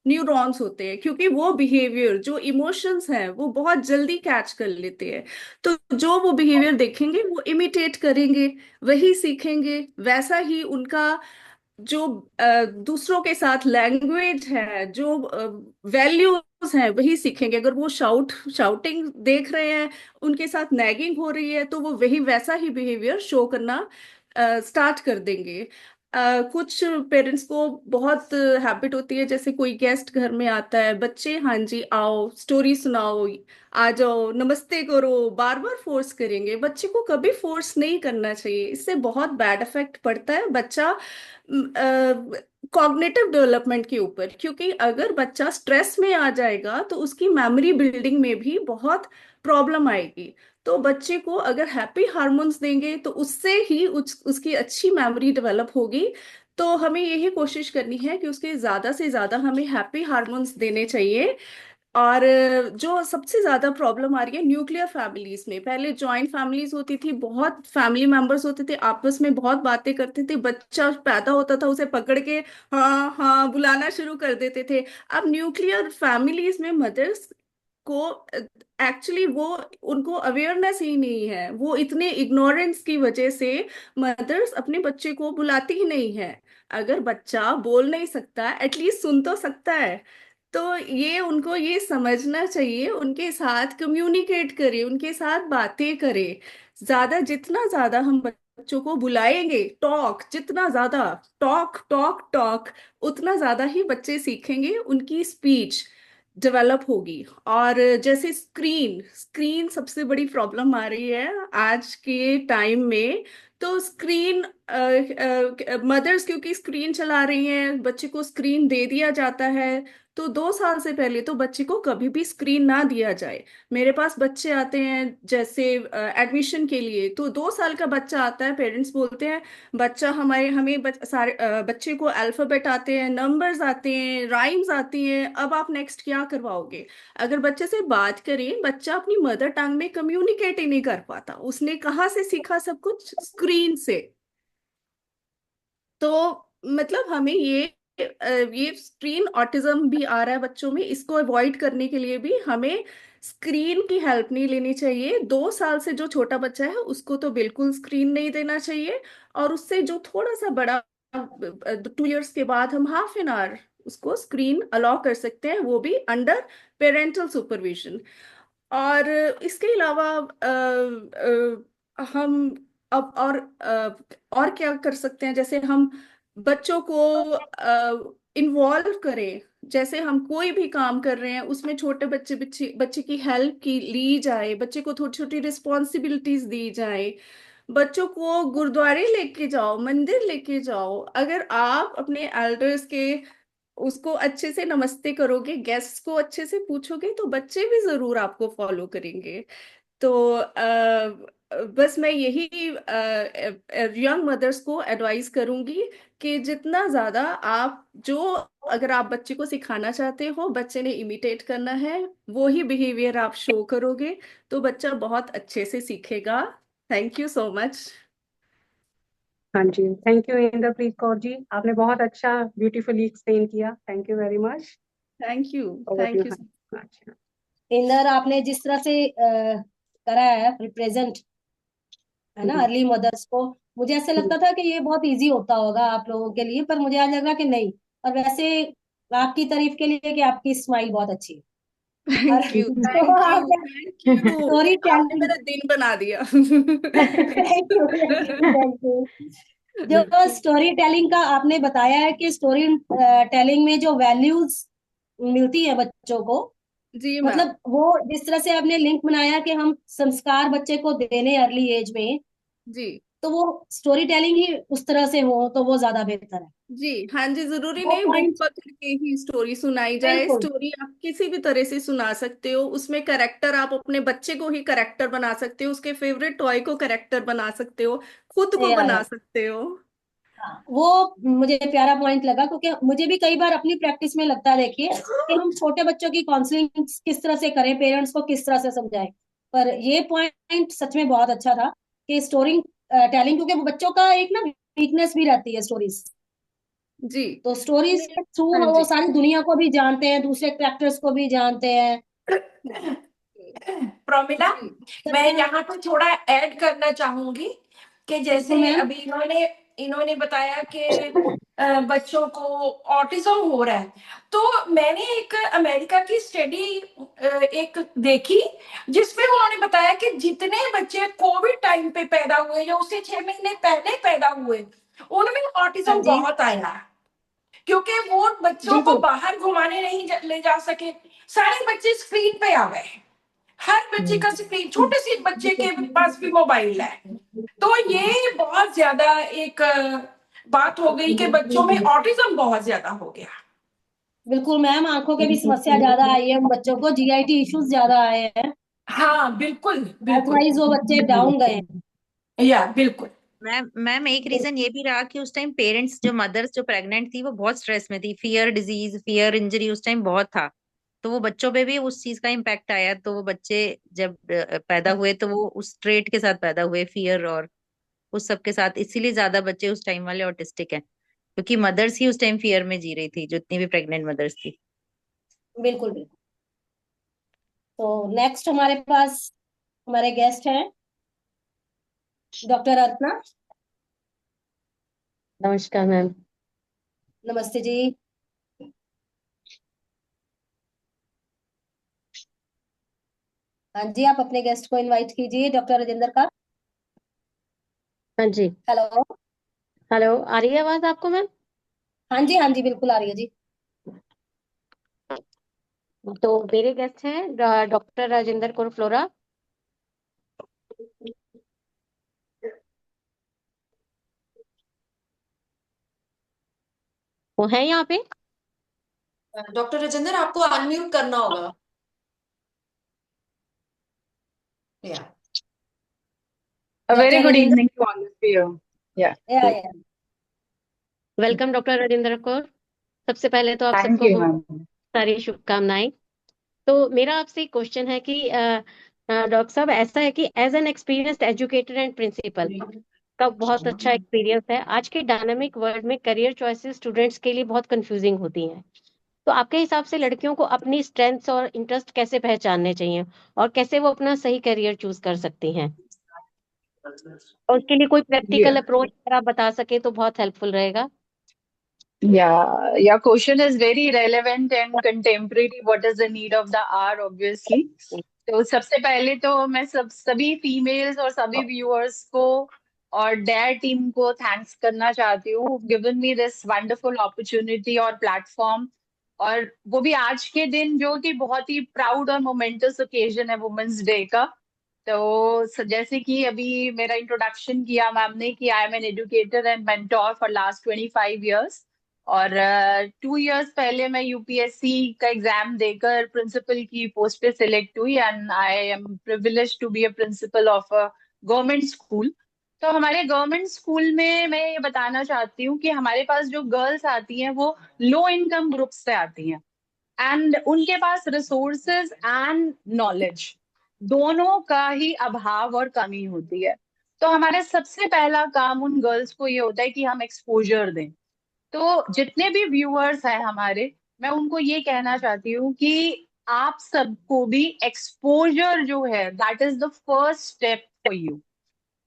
न्यूरॉन्स होते हैं, क्योंकि वो बिहेवियर, जो इमोशंस हैं, वो बहुत जल्दी कैच कर लेते हैं। तो जो वो बिहेवियर देखेंगे वो इमिटेट करेंगे, वही सीखेंगे, वैसा ही उनका जो दूसरों के साथ लैंग्वेज है, जो वैल्यूज हैं, वही सीखेंगे। अगर वो शाउटिंग देख रहे हैं, उनके साथ नैगिंग हो रही है, तो वो वही वैसा ही बिहेवियर शो करना स्टार्ट कर देंगे। कुछ पेरेंट्स को बहुत हैबिट होती है, जैसे कोई गेस्ट घर में आता है, बच्चे हाँ जी आओ, स्टोरी सुनाओ, आ जाओ, नमस्ते करो, बार बार फोर्स करेंगे। बच्चे को कभी फोर्स नहीं करना चाहिए, इससे बहुत बैड इफेक्ट पड़ता है बच्चा कॉग्निटिव डेवलपमेंट के ऊपर। क्योंकि अगर बच्चा स्ट्रेस में आ जाएगा तो उसकी मेमोरी बिल्डिंग में भी बहुत प्रॉब्लम आएगी। तो बच्चे को अगर हैप्पी हार्मोन्स देंगे तो उससे ही उसकी अच्छी मेमोरी डेवलप होगी। तो हमें यही कोशिश करनी है कि उसके ज्यादा से ज्यादा हमें हैप्पी हार्मोन्स देने चाहिए। और जो सबसे ज्यादा प्रॉब्लम आ रही है न्यूक्लियर फैमिलीज में, पहले जॉइंट फैमिलीज होती थी, बहुत फैमिली मेंबर्स होते थे, आपस में बहुत बातें करते थे, बच्चा पैदा होता था उसे पकड़ के हाँ हाँ बुलाना शुरू कर देते थे। अब न्यूक्लियर फैमिलीज में मदर्स को एक्चुअली वो उनको अवेयरनेस ही नहीं है, वो इतने इग्नोरेंस की वजह से मदर्स अपने बच्चे को बुलाती ही नहीं है। अगर बच्चा बोल नहीं सकता, एटलीस्ट सुन तो सकता है। तो ये उनको ये समझना चाहिए, उनके साथ कम्युनिकेट करें, उनके साथ बातें करें। जितना ज्यादा हम बच्चों को बुलाएंगे, टॉक जितना ज्यादा, टॉक टॉक टॉक, उतना ज्यादा ही बच्चे सीखेंगे, उनकी स्पीच डेवलप होगी। और जैसे स्क्रीन स्क्रीन सबसे बड़ी प्रॉब्लम आ रही है आज के टाइम में। तो स्क्रीन मदर्स क्योंकि स्क्रीन चला रही हैं, बच्चे को स्क्रीन दे दिया जाता है। तो 2 साल से पहले तो बच्चे को कभी भी स्क्रीन ना दिया जाए। मेरे पास बच्चे आते हैं जैसे एडमिशन के लिए, तो 2 साल का बच्चा आता है, पेरेंट्स बोलते हैं बच्चा हमारे हमें बच्चे को अल्फाबेट आते हैं, नंबर्स आते हैं, राइम्स आती हैं, अब आप नेक्स्ट क्या करवाओगे। अगर बच्चे से बात करें, बच्चा अपनी मदर टंग में कम्युनिकेट ही नहीं कर पाता, उसने कहाँ से सीखा सब कुछ, स्क्रीन से। तो मतलब हमें ये स्क्रीन ऑटिज्म भी आ रहा है बच्चों में, इसको अवॉइड करने के लिए भी हमें स्क्रीन की हेल्प नहीं लेनी चाहिए। 2 साल से जो छोटा बच्चा है उसको तो बिल्कुल स्क्रीन नहीं देना चाहिए। और उससे जो थोड़ा सा बड़ा, 2 इयर्स के बाद हम हाफ एन आवर उसको स्क्रीन अलाउ कर सकते हैं, वो भी अंडर पेरेंटल सुपरविजन। और इसके अलावा हम अब और क्या कर सकते हैं, जैसे हम बच्चों को इन्वॉल्व करें। जैसे हम कोई भी काम कर रहे हैं उसमें छोटे बच्चे बच्चे बच्चे की हेल्प की ली जाए, बच्चे को छोटी छोटी रिस्पॉन्सिबिलिटीज दी जाए। बच्चों को गुरुद्वारे लेके जाओ, मंदिर लेके जाओ। अगर आप अपने एल्डर्स के उसको अच्छे से नमस्ते करोगे, गेस्ट को अच्छे से पूछोगे, तो बच्चे भी जरूर आपको फॉलो करेंगे। तो बस मैं यही यंग मदर्स को एडवाइस करूंगी कि जितना ज्यादा आप जो अगर आप बच्चे को सिखाना चाहते हो, बच्चे ने इमिटेट करना है, वो ही बिहेवियर आप शो करोगे, तो बच्चा बहुत अच्छे से सीखेगा। Thank you so much. हाँ जी, थैंक यू इंद्रप्रीत कौर जी, आपने बहुत अच्छा ब्यूटीफुली एक्सप्लेन किया। Thank you very much. Thank you. Over to thank you. You. अच्छा, इंदर, आपने जिस तरह से करा है रिप्रेजेंट, है ना, अर्ली मदर्स को, मुझे ऐसे लगता था कि ये बहुत इजी होता होगा आप लोगों के लिए, पर मुझे आज लग रहा कि नहीं। और वैसे आपकी तारीफ के लिए कि आपकी स्माइल बहुत अच्छी है। और थैंक यू। जो थैंक यू। आपने थैंक यू। स्टोरी आपने टेलिंग, मेरा दिन बना दिया। Thank you thank you thank you. जो स्टोरी टेलिंग का आपने बताया है कि स्टोरी टेलिंग में जो वैल्यूज मिलती है बच्चों को, जी मैम। मतलब वो जिस तरह से आपने लिंक बनाया कि हम संस्कार बच्चे को देने अर्ली एज में, जी। तो वो स्टोरी टेलिंग ही उस तरह से हो तो वो ज्यादा बेहतर है। जी हाँ जी, जरूरी वो नहीं बुक पॉइंट, पकड़ के ही स्टोरी सुनाई जाए। बिल्कुल स्टोरी आप किसी भी तरह से सुना सकते हो, उसमें करेक्टर आप अपने बच्चे को ही करेक्टर बना सकते हो, उसके फेवरेट टॉय को करेक्टर बना सकते हो, खुद को से आया बना है। सकते हो। हाँ, वो मुझे प्यारा पॉइंट लगा, क्योंकि मुझे भी कई बार अपनी प्रैक्टिस में लगता है, देखिए, कि हम छोटे बच्चों की काउंसलिंग किस तरह से करें, पेरेंट्स को किस तरह से समझाएं। पर ये पॉइंट सच में बहुत अच्छा था कि स्टोरी टेलिंग, क्योंकि वो बच्चों का एक ना वीकनेस भी रहती है स्टोरीज। जी। तो स्टोरीज के थ्रू हाँ वो जी। सारी दुनिया को भी जानते हैं, दूसरे कैरेक्टर्स को भी जानते हैं। प्रमिला, जी। मैं यहाँ पे थोड़ा ऐड करना चाहूंगी कि बिल्कुल जैसे मैम। अभी इन्होंने इन्होंने बताया कि बच्चों को ऑटिज्म हो रहा है। तो मैंने एक अमेरिका की स्टडी एक देखी, जिसमें उन्होंने बताया कि जितने बच्चे कोविड टाइम पे पैदा हुए या उससे 6 महीने पहले पैदा हुए, उनमें हाँ ऑटिज्म जी, बहुत आया, क्योंकि वो बच्चों को बिल्कुल। बाहर घुमाने नहीं ले जा सके। सारे बच्चे स्क्रीन पे आ गए, हर बच्चे का स्क्रीन, छोटे से बच्चे के पास भी मोबाइल है। तो ये बहुत ज्यादा एक बात हो गई कि बच्चों में ऑटिज्म बहुत ज्यादा हो गया। बिल्कुल मैम, आंखों के भी समस्या ज्यादा आई है, उन बच्चों को जीआईटी इश्यूज ज्यादा आए हैं। हाँ बिल्कुल हेल्थ बिल्कुल। वाइज वो बच्चे डाउन गए हैं। या बिल्कुल। मैम एक रीजन ये भी रहा कि उस टाइम पेरेंट्स, जो मदर्स जो प्रेग्नेंट थी, वो बहुत स्ट्रेस में थी। फियर डिजीज, फियर इंजरी उस टाइम बहुत था। तो वो बच्चों पे भी उस चीज का इम्पैक्ट आया। तो वो बच्चे जब पैदा हुए तो वो उस ट्रेट के साथ पैदा हुए, फियर और उस सब के साथ। इसीलिए ज्यादा बच्चे उस टाइम वाले ऑटिस्टिक हैं, क्योंकि मदर्स ही उस टाइम फियर में जी रही थी, जितनी भी प्रेग्नेंट मदर्स थी। बिल्कुल बिल्कुल। तो नेक्स्ट हमारे पास हमारे गेस्ट हैं डॉक्टर अर्चना। नमस्कार मैम। नमस्ते जी। हाँ जी, आप अपने गेस्ट को इनवाइट कीजिए, डॉक्टर राजेंद्र का। हाँ जी। हेलो। हेलो, आ रही है आवाज आपको मैम? हाँ जी, हाँ जी, बिल्कुल आ रही है जी। तो मेरे गेस्ट हैं डॉक्टर राजेंद्र कौर फ्लोरा। वो है यहाँ पे। डॉक्टर राजेंद्र, आपको अनम्यूट करना होगा। या A very doctor good Rajendra. evening to all of you. Yeah, या वेलकम डॉक्टर राजेंद्र कौर। सबसे पहले तो आप thank सबको you, बहुत ma'am. सारी शुभकामनाएं। तो मेरा आपसे एक क्वेश्चन है कि डॉक्टर साहब, ऐसा है कि as an experienced educator and principal का बहुत अच्छा एक्सपीरियंस है। आज के डायनामिक वर्ल्ड में करियर चॉइसेस स्टूडेंट्स के लिए बहुत कंफ्यूजिंग होती हैं। तो आपके हिसाब से लड़कियों को अपनी स्ट्रेंथ्स और इंटरेस्ट कैसे पहचानने चाहिए और कैसे वो अपना सही करियर चूज कर सकती हैं? और उसके लिए कोई प्रैक्टिकल Yeah, अप्रोच अगर आप बता सके तो बहुत हेल्पफुल रहेगा। yeah, your question is very relevant and contemporary. What is the need of the hour, obviously. तो सबसे पहले तो मैं सभी फीमेल्स और सभी व्यूअर्स को और डेयर टीम को थैंक्स करना चाहती हूँ, given me this wonderful opportunity और प्लेटफॉर्म, और वो भी आज के दिन जो कि बहुत ही प्राउड और मोमेंटस ओकेजन है वुमेन्स डे का। तो जैसे कि अभी मेरा इंट्रोडक्शन किया मैम ने कि I am an educator and mentor for last 25 years, और 2 years पहले मैं यूपीएससी का एग्जाम देकर प्रिंसिपल की पोस्ट पे सिलेक्ट हुई, and I am privilege to be a principal of a government school. तो हमारे गवर्नमेंट स्कूल में मैं ये बताना चाहती हूँ कि हमारे पास जो गर्ल्स आती हैं वो लो इनकम ग्रुप से आती हैं, एंड उनके पास रिसोर्सेज एंड नॉलेज दोनों का ही अभाव और कमी होती है। तो हमारे सबसे पहला काम उन गर्ल्स को ये होता है कि हम एक्सपोजर दें। तो जितने भी व्यूअर्स हैं हमारे, मैं उनको ये कहना चाहती हूँ कि आप सबको भी एक्सपोजर जो है that is the first step for you.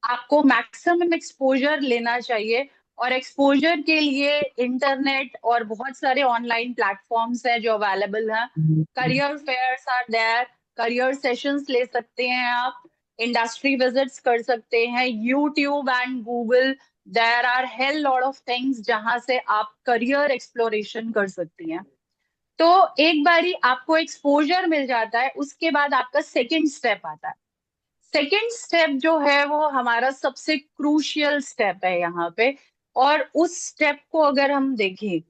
आपको मैक्सिमम एक्सपोजर लेना चाहिए, और एक्सपोजर के लिए इंटरनेट और बहुत सारे ऑनलाइन प्लेटफॉर्म्स हैं जो अवेलेबल हैं। Career fairs are there, career sessions ले सकते हैं आप, इंडस्ट्री विजिट्स कर सकते हैं, YouTube and Google, there are hell lot of things जहां से आप करियर एक्सप्लोरेशन कर सकती हैं। तो एक बारी आपको एक्सपोजर मिल जाता है, उसके बाद आपका सेकेंड स्टेप आता है। सेकेंड स्टेप जो है वो हमारा सबसे क्रूशियल स्टेप है यहाँ पे, और उस स्टेप को अगर हम देखें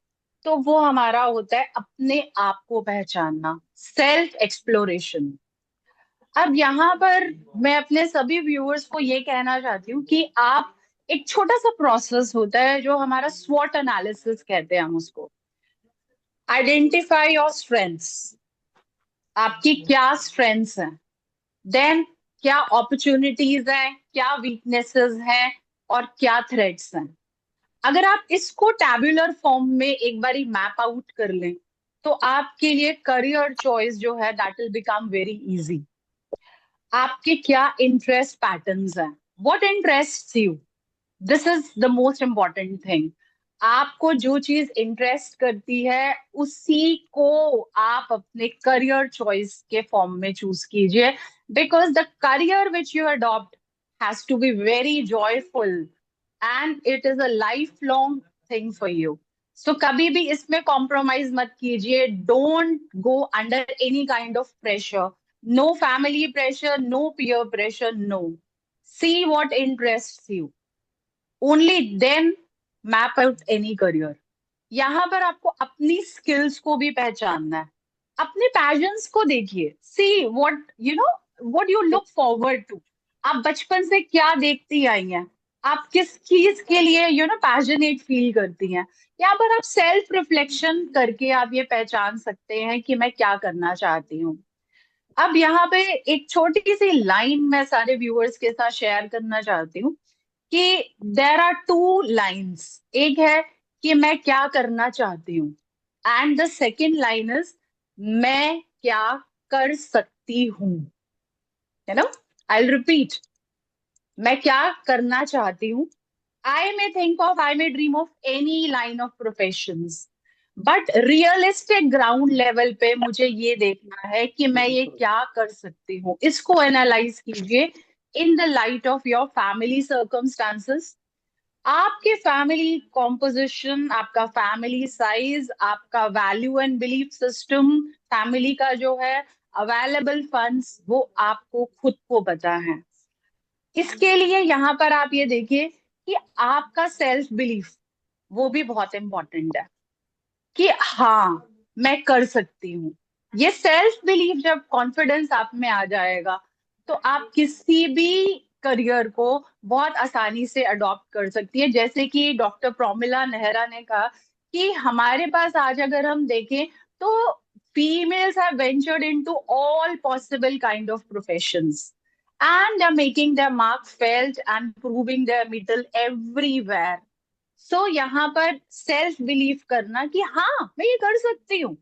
तो वो हमारा होता है अपने आप को पहचानना, सेल्फ एक्सप्लोरेशन। अब यहाँ पर मैं अपने सभी व्यूअर्स को ये कहना चाहती हूँ कि आप, एक छोटा सा प्रोसेस होता है जो हमारा स्वॉट एनालिसिस कहते हैं हम उसको। आइडेंटिफाई योर स्ट्रेंथ्स, आपकी क्या स्ट्रेंथ्स हैं, देन क्या अपॉर्चुनिटीज हैं, क्या वीकनेसेस हैं, और क्या थ्रेट्स हैं। अगर आप इसको टैबुलर फॉर्म में एक बारी मैप आउट कर लें तो आपके लिए करियर चॉइस जो है that will become very easy. आपके क्या इंटरेस्ट पैटर्न्स हैं, what interests you, this is the most important thing. आपको जो चीज इंटरेस्ट करती है उसी को आप अपने करियर चॉइस के फॉर्म में चूज कीजिए, because the career which you adopt has to be very joyful and it is a lifelong thing for you. So कभी भी इसमें कॉम्प्रोमाइज मत कीजिए, don't go under any kind of pressure, no family pressure, no peer pressure, no, see what interests you, only then map out any career. यहाँ पर आपको अपनी स्किल्स को भी पहचानना है, अपने पैशंस को देखिए, see what you know, what you look forward to. आप बचपन से क्या देखती आई हैं, आप किस चीज के लिए पैशनेट फील करती हैं। यहाँ पर आप सेल्फ रिफ्लेक्शन करके आप ये पहचान सकते हैं कि मैं क्या करना चाहती हूँ। अब यहाँ पे एक छोटी सी लाइन मैं सारे व्यूअर्स के साथ शेयर करना चाहती हूँ कि देर आर टू लाइन्स। एक है कि मैं क्या करना चाहती हूँ, and the second line is मैं क्या कर सकती चाहती हूँ, है ना, आई रिपीट, मैं क्या करना चाहती हूँ। I may dream of any line of professions, but realistic ground level पे मुझे ये देखना है कि मैं ये क्या कर सकती हूँ। इसको एनालाइज कीजिए in the light of your family circumstances, आपके फैमिली कॉम्पोजिशन, आपका फैमिली साइज, आपका value and belief system, family का जो है अवेलेबल फंड्स, वो आपको खुद को पता है। इसके लिए यहाँ पर आप ये देखिए कि आपका सेल्फ बिलीफ वो भी बहुत इंपॉर्टेंट है कि हाँ मैं कर सकती हूँ। ये सेल्फ बिलीफ, जब कॉन्फिडेंस आप में आ जाएगा तो आप किसी भी करियर को बहुत आसानी से अडॉप्ट कर सकती है। जैसे कि डॉक्टर प्रोमिला नेहरा ने कहा कि हमारे पास आज अगर हम देखें तो females have ventured into all possible kind of professions and are making their mark felt and proving their mettle everywhere. So यहाँ पर सेल्फ बिलीव करना कि हाँ मैं ये कर सकती हूँ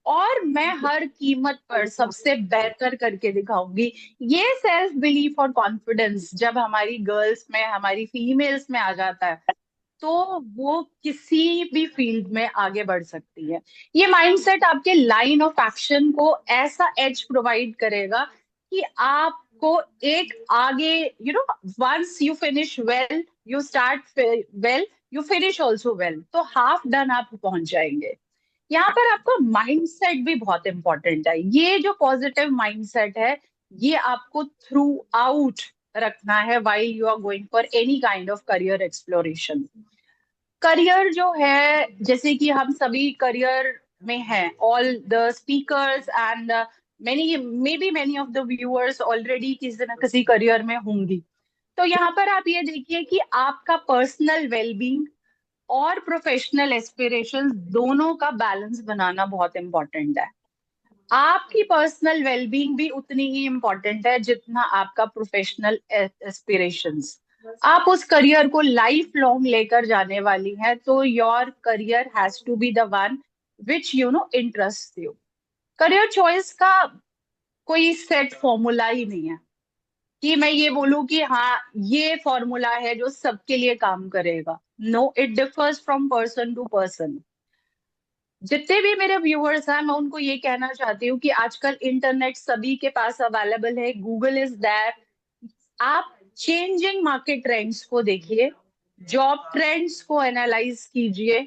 और मैं हर कीमत पर सबसे बेहतर करके दिखाऊंगी। ये सेल्फ बिलीफ और कॉन्फिडेंस जब हमारी गर्ल्स में, हमारी फीमेल्स में आ जाता है तो वो किसी भी फील्ड में आगे बढ़ सकती है। ये माइंडसेट आपके लाइन ऑफ एक्शन को ऐसा एज प्रोवाइड करेगा कि आपको एक आगे, once you finish well, you start well, you finish also well, तो हाफ डन आप पहुंच जाएंगे। यहाँ पर आपका माइंडसेट भी बहुत इंपॉर्टेंट है। ये जो पॉजिटिव माइंडसेट है ये आपको थ्रू आउट रखना है while you are going for any kind of career exploration. Career जो है, जैसे कि हम सभी करियर में हैं, all the speakers and many of the viewers already किसी न किसी करियर में होंगी। तो यहाँ पर आप ये देखिए कि आपका पर्सनल वेलबींग और प्रोफेशनल एस्पिरेशंस दोनों का बैलेंस बनाना बहुत इंपॉर्टेंट है। आपकी पर्सनल वेलबींग भी उतनी ही इंपॉर्टेंट है जितना आपका प्रोफेशनल एस्पिरेशंस। आप उस करियर को लाइफ लॉन्ग लेकर जाने वाली हैं तो your career has to be the one which interest you. Career choice का कोई सेट फॉर्मूला ही नहीं है कि मैं ये बोलूं कि हाँ ये फॉर्मूला है जो सबके लिए काम करेगा। No, it differs from person to person. जितने भी मेरे व्यूअर्स हैं मैं उनको ये कहना चाहती हूँ कि आजकल इंटरनेट सभी के पास अवेलेबल है, गूगल इज दैट। आप चेंजिंग मार्केट ट्रेंड्स को देखिए, जॉब ट्रेंड्स को एनालाइज कीजिए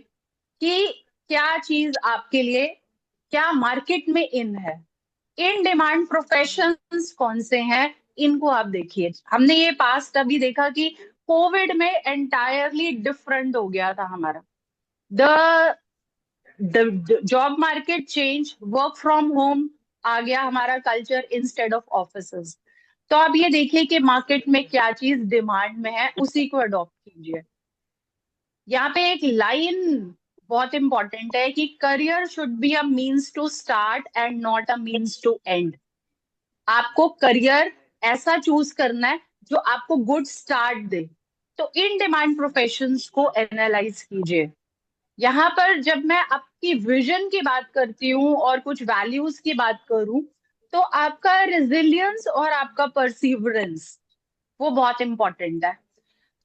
कि क्या चीज आपके लिए, क्या मार्केट में इन है, इन डिमांड प्रोफेशंस कौन से हैं, इनको आप देखिए। हमने ये पास्ट अभी देखा कि कोविड में एंटायरली डिफरेंट हो गया था हमारा, the job market change, work from home आ गया हमारा कल्चर इंस्टेड ऑफ ऑफिसेस। तो आप ये देखिए कि मार्केट में क्या चीज डिमांड में है, उसी को अडॉप्ट कीजिए। यहाँ पे एक लाइन बहुत इंपॉर्टेंट है कि career should be a means to start and not a means to end. आपको करियर ऐसा चूज करना है जो आपको गुड स्टार्ट दे। तो इन डिमांड प्रोफेशंस को एनालाइज कीजिए। यहाँ पर जब मैं आपकी विजन की बात करती हूँ और कुछ वैल्यूज की बात करूं तो आपका रेजिलियंस और आपका परसिवरेंस वो बहुत इंपॉर्टेंट है।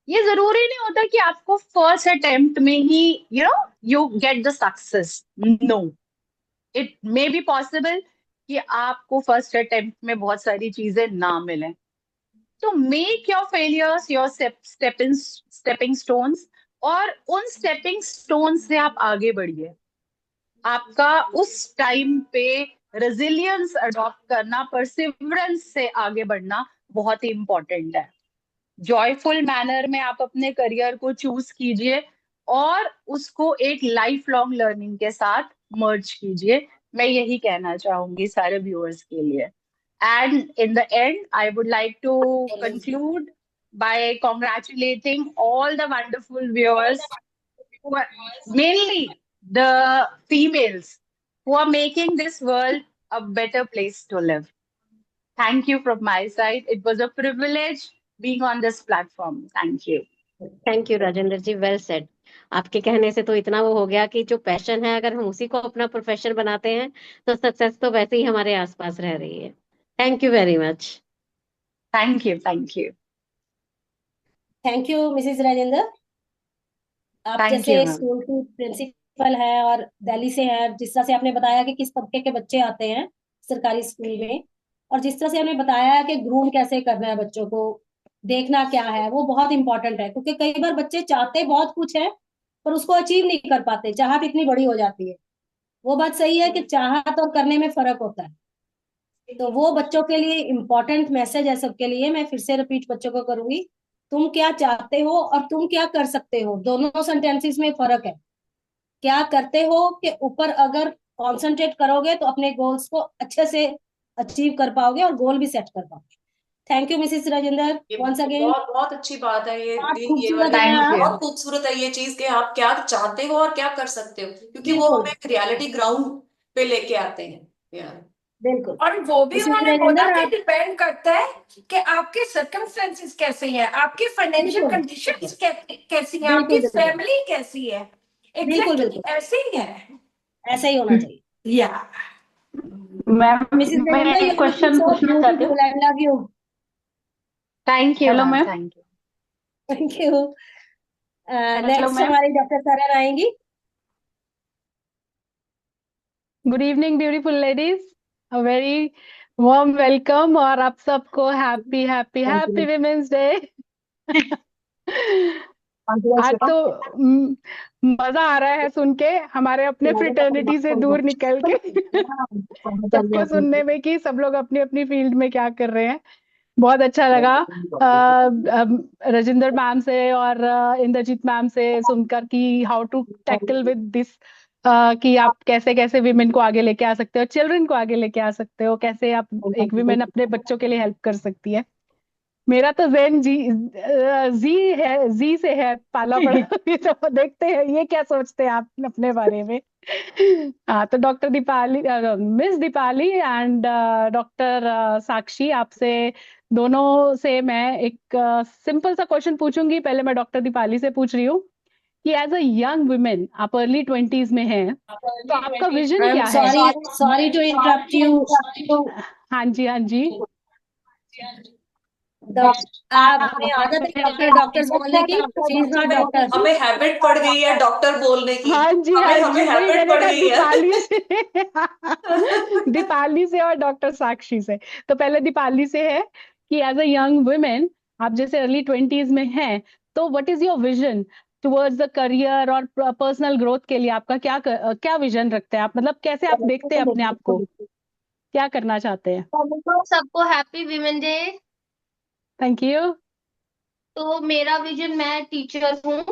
ये जरूरी नहीं होता कि आपको फर्स्ट अटेम्प्ट में ही you get the success. No, it may be possible कि आपको फर्स्ट अटेम्प्ट में बहुत सारी चीजें ना मिले। तो make your failures your stepping stones और उन स्टेपिंग स्टोन से आप आगे बढ़िए। आपका उस टाइम पे रेजिलियंस अडॉप्ट करना, परसिवरेंस से आगे बढ़ना बहुत ही इंपॉर्टेंट है। जॉयफुल मैनर में आप अपने करियर को चूज कीजिए और उसको एक लाइफ लॉन्ग लर्निंग के साथ मर्ज कीजिए। मैं यही कहना चाहूंगी सारे व्यूअर्स के लिए। And in the end, I would like to conclude by congratulating all the wonderful viewers, who are, mainly the females, who are making this world a better place to live. Thank you from my side. It was a privilege being on this platform. Thank you. Thank you Rajendra ji, well said. आपके कहने से तो इतना वो हो गया कि जो पैशन है अगर हम उसी को अपना प्रोफेशन बनाते हैं तो सक्सेस तो वैसे ही हमारे आसपास रह रही है। Thank you very much. Thank you, thank you, thank you Mrs Rajendra. आप थैंक जैसे यू मैम। स्कूल की प्रिंसिपल है और दिल्ली से है, जिस तरह से आपने बताया कि किस तबके के बच्चे आते हैं सरकारी स्कूल में, और जिस तरह से आपने बताया है कि ग्रूम कैसे करना है बच्चों को, देखना क्या है, वो बहुत इंपॉर्टेंट है। क्योंकि कई बार बच्चे चाहते बहुत कुछ है पर उसको अचीव नहीं कर पाते, चाहत इतनी बड़ी हो जाती है। वो बात सही है कि चाहत और करने में फर्क होता है। तो वो बच्चों के लिए इम्पोर्टेंट मैसेज है सबके लिए। मैं फिर से रिपीट बच्चों को करूंगी, तुम क्या चाहते हो और तुम क्या कर सकते हो, दोनों सेंटेंसेस में फर्क है। क्या करते हो के ऊपर अगर कॉन्सेंट्रेट करोगे तो अपने गोल्स को अच्छे से अचीव कर पाओगे और गोल भी सेट कर पाओगे। थैंक यू मिसेस राजेंद्र, ये वंस अगेन। बहुत बहुत अच्छी बात है ये बहुत ये खूबसूरत वाली। है थैंक आप। यू। बहुत खूबसूरत है ये चीज कि आप क्या चाहते हो और क्या कर सकते हो, क्योंकि वो बिल्कुल हमें एक रियलिटी ग्राउंड पे लेके आते हैं। यार बिल्कुल। और वो भी मिसेस उन्होंने बोला राजेंद्र कि आप, डिपेंड करता है कि आपके सर्कमस्टेंसेस कैसे हैं, आपकी फाइनेंशियल बिल्कुल कंडीशंस कैसी हैं, आपकी बिल्कुल बिल्कुल फैमिली कैसी है। बिल्कुल एग्जैक्टली बिल्कुल ऐसे ही है। ऐसा ही होना चाहिए। या मैम, मिसेस मैं राजेंद्र, एक you are looking question so पूछना चाहती हूँ। Beautiful, I love you. Thank you hello ma'am, ma'am. Thank you. Thank you. Hello next ma'am. हमारी डॉक्टर सारा आएंगी। Good evening beautiful ladies, a very warm welcome, और आप सबको happy happy happy women's day. आज तो मजा आ रहा है सुन के, हमारे अपने फ्रिटर्निटी से दूर निकल के सबको सुनने में कि सब लोग अपनी अपनी फील्ड में क्या कर रहे हैं। बहुत अच्छा लगा राजेंद्र मैम से और इंद्रजीत मैम से सुनकर कि how to tackle with this, कि आप कैसे कैसे विमेन को आगे लेके आ सकते हो, चिल्ड्रन को आगे लेके आ सकते हो, कैसे आप एक विमेन अपने बच्चों के लिए हेल्प कर सकती है। मेरा तो जेन जी जी है, जी से है पाला पड़ा। ये तो देखते हैं ये क्या सोचते हैं आप अपने बारे में। हाँ, तो doctor Deepali, miss Deepali and doctor Sakshi, आपसे दोनों से मैं एक सिंपल सा क्वेश्चन पूछूंगी। पहले मैं डॉक्टर दीपाली से पूछ रही हूँ कि एज अ यंग वुमेन, आप अर्ली 20s में हैं, तो आपका विजन आई एम क्या है? Sorry, sorry to interrupt you. हाँ जी, हाँ जी। हमें आदत है डॉक्टर डॉक्टर्स बोलने की, शी इज नॉट डॉक्टर। हमें हैबिट पड़ गई है डॉक्टर बोलने की। हाँ जी, हाँ हमें जी, हमें वही हैबिट मैंने पड़ कहा गई है। दीपाली से। दीपाली से और डॉक्टर साक्षी से। तो पहले दीपाली से है कि एज अ यंग वुमेन, आप जैसे अर्ली 20s में हैं, तो what is your vision towards the career और पर्सनल ग्रोथ के लिए? आपका क्या विजन रखते हैं आप, मतलब कैसे आप देखते हैं अपने आप को, क्या करना चाहते हैं? सबको happy women day. Thank you. तो मेरा विजन, मैं टीचर हूँ,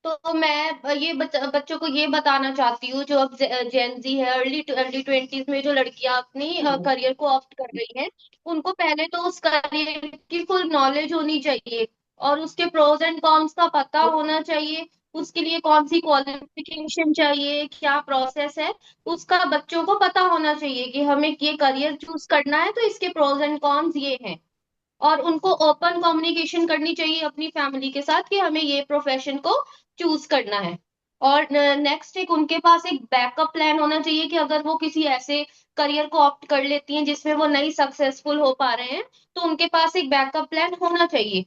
तो मैं ये बच्चों को ये बताना चाहती हूँ जो अब जेन जी है, अर्ली अर्ली 20s में जो लड़कियां अपनी करियर को ऑप्ट कर रही हैं, उनको पहले तो उस करियर की फुल नॉलेज होनी चाहिए और उसके प्रोज एंड कॉन्स का पता होना चाहिए। उसके लिए कौन सी क्वालिफिकेशन चाहिए, क्या प्रोसेस है, उसका बच्चों को पता होना चाहिए कि हमें ये करियर चूज करना है तो इसके प्रोज एंड कॉन्स ये हैं। और उनको ओपन कम्युनिकेशन करनी चाहिए अपनी फैमिली के साथ कि हमें ये प्रोफेशन को चूज करना है। और नेक्स्ट एक उनके पास एक बैकअप प्लान होना चाहिए कि अगर वो किसी ऐसे करियर को ऑप्ट कर लेती हैं जिसमें वो नहीं सक्सेसफुल हो पा रहे हैं, तो उनके पास एक बैकअप प्लान होना चाहिए।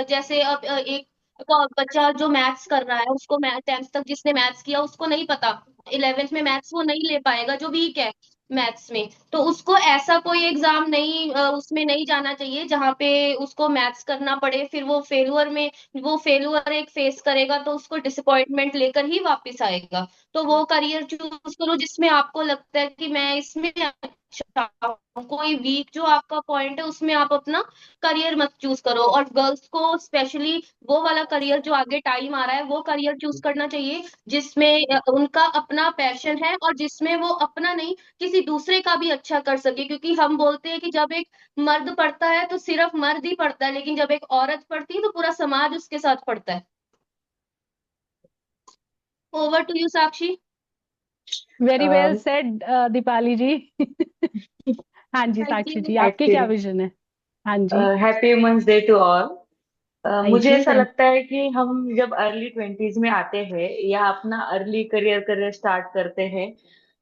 जैसे अब एक बच्चा जो मैथ्स कर रहा है, उसको 10th तक जिसने मैथ्स किया उसको नहीं पता, 11th में मैथ्स वो नहीं ले पाएगा जो वीक है मैथ्स में, तो उसको ऐसा कोई एग्जाम नहीं उसमें नहीं जाना चाहिए जहाँ पे उसको मैथ्स करना पड़े, फिर वो फेल्यूर एक फेस करेगा तो उसको डिसअपॉइंटमेंट लेकर ही वापस आएगा। तो वो करियर चूज करो जिसमें आपको लगता है कि मैं इसमें अच्छा हूँ। कोई वीक जो आपका पॉइंट है उसमें आप अपना करियर मत चूज करो। और गर्ल्स को स्पेशली वो वाला करियर जो आगे टाइम आ रहा है वो करियर चूज करना चाहिए जिसमें उनका अपना पैशन है और जिसमें वो अपना नहीं किसी दूसरे का भी अच्छा कर सके। क्योंकि हम बोलते हैं कि जब एक मर्द पढ़ता है तो सिर्फ मर्द ही पढ़ता है, लेकिन जब एक औरत पढ़ती है तो पूरा समाज उसके साथ पढ़ता है। Over to you Sakshi. Very well said Deepali ji. हाँ जी थैंक साक्षी यू। जी, आपके क्या विजन है? हाँ जी। Happy women's day to all. Thank मुझे यू, ऐसा थैंक लगता है कि हम जब अर्ली 20s में आते हैं या अपना अर्ली करियर करियर स्टार्ट करते हैं,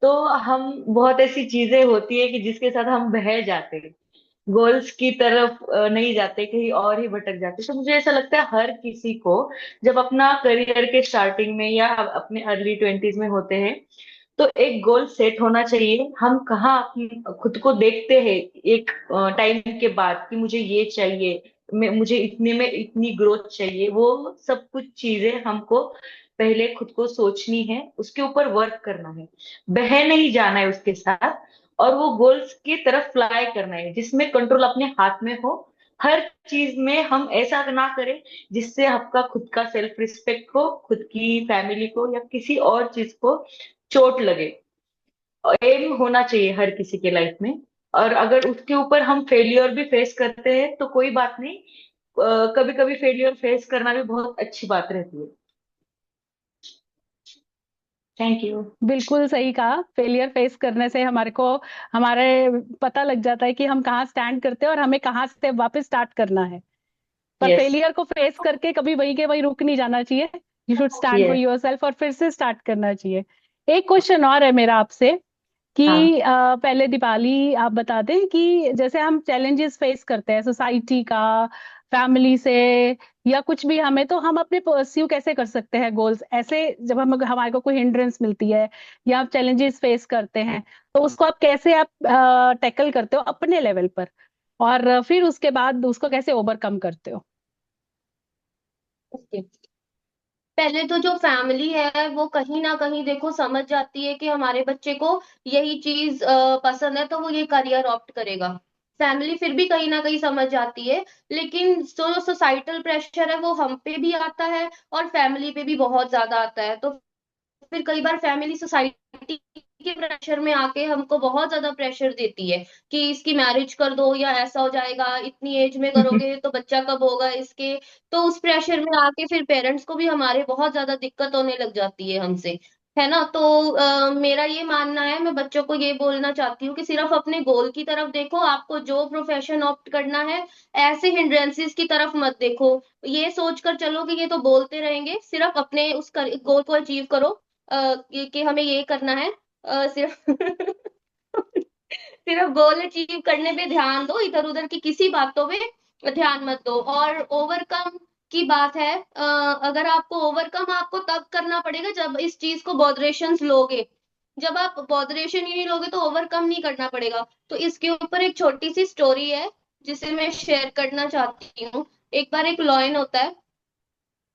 तो हम बहुत ऐसी चीजें होती है कि जिसके साथ हम बह जाते हैं। गोल्स की तरफ नहीं जाते, कहीं और ही भटक जाते। तो मुझे ऐसा लगता है हर किसी को जब अपना करियर के स्टार्टिंग में या अपने अर्ली 20s में होते हैं, तो एक गोल सेट होना चाहिए। हम कहाँ खुद को देखते हैं एक टाइम के बाद कि मुझे ये चाहिए, मुझे इतने में इतनी ग्रोथ चाहिए, वो सब कुछ चीजें हमको पहले खुद को सोचनी है, उसके ऊपर वर्क करना है, बह नहीं जाना है उसके साथ, और वो गोल्स की तरफ फ्लाई करना है जिसमें कंट्रोल अपने हाथ में हो। हर चीज में हम ऐसा ना करें जिससे आपका खुद का सेल्फ रिस्पेक्ट हो, खुद की फैमिली को या किसी और चीज को चोट लगे। एम होना चाहिए हर किसी के लाइफ में। और अगर उसके ऊपर हम फेलियर भी फेस करते हैं तो कोई बात नहीं, कभी कभी फेलियर फेस करना भी बहुत अच्छी बात रहती है। Thank you. बिल्कुल सही कहा। फेलियर फेस करने से हमारे पता लग जाता है कि हम कहाँ स्टैंड करते हैं और हमें कहाँ से वापस स्टार्ट करना है। पर यस। फेलियर को फेस करके कभी वहीं के वहीं रुक नहीं जाना चाहिए। You should stand for yes. Yourself और फिर से स्टार्ट करना चाहिए। एक क्वेश्चन और है मेरा आपसे कि हाँ। पहले दीपाली आप बता दें कि जैसे हम चैलेंजेस फेस करते हैं सोसाइटी का, फैमिली से, या कुछ भी, हमें तो हम अपने परस्यू कैसे कर सकते हैं गोल्स ऐसे जब हम हमारे को कोई हिंड्रेंस मिलती है या आप चैलेंजेस फेस करते हैं, तो उसको आप कैसे आप टैकल करते हो अपने लेवल पर, और फिर उसके बाद उसको कैसे ओवरकम करते हो? ओके। पहले तो जो फैमिली है वो कहीं ना कहीं देखो समझ जाती है कि हमारे बच्चे को यही चीज पसंद है, तो वो ये करियर ऑप्ट करेगा। फैमिली फिर भी कहीं ना कहीं समझ जाती है, लेकिन जो सोसाइटल प्रेशर है वो हम पे भी आता है और फैमिली पे भी बहुत ज्यादा आता है। तो फिर कई बार फैमिली सोसाइटी के प्रेशर में आके हमको बहुत ज्यादा प्रेशर देती है कि इसकी मैरिज कर दो या ऐसा हो जाएगा, इतनी एज में करोगे तो बच्चा कब होगा इसके। तो उस प्रेशर में आके फिर पेरेंट्स को भी हमारे बहुत ज्यादा दिक्कत होने लग जाती है हमसे, है ना। तो मेरा ये मानना है, मैं बच्चों को ये बोलना चाहती हूँ कि सिर्फ अपने गोल की तरफ देखो, आपको जो प्रोफेशन ऑप्ट करना है ऐसे हिंड्रेंसेस की तरफ मत देखो। ये सोचकर चलो कि ये तो बोलते रहेंगे, सिर्फ अपने उस गोल को अचीव करो। कि हमें ये करना है, सिर्फ सिर्फ गोल अचीव करने पे ध्यान दो, इधर उधर की किसी बातों पे ध्यान मत दो। और ओवरकम की बात है, अगर आपको ओवरकम आपको तब करना पड़ेगा जब इस चीज को बॉदरेशंस लोगे। जब आप बॉदरेशन ही नहीं लोगे तो ओवरकम नहीं करना पड़ेगा। तो इसके ऊपर एक छोटी सी स्टोरी है जिसे मैं शेयर करना चाहती हूँ। एक बार एक लॉयन होता है,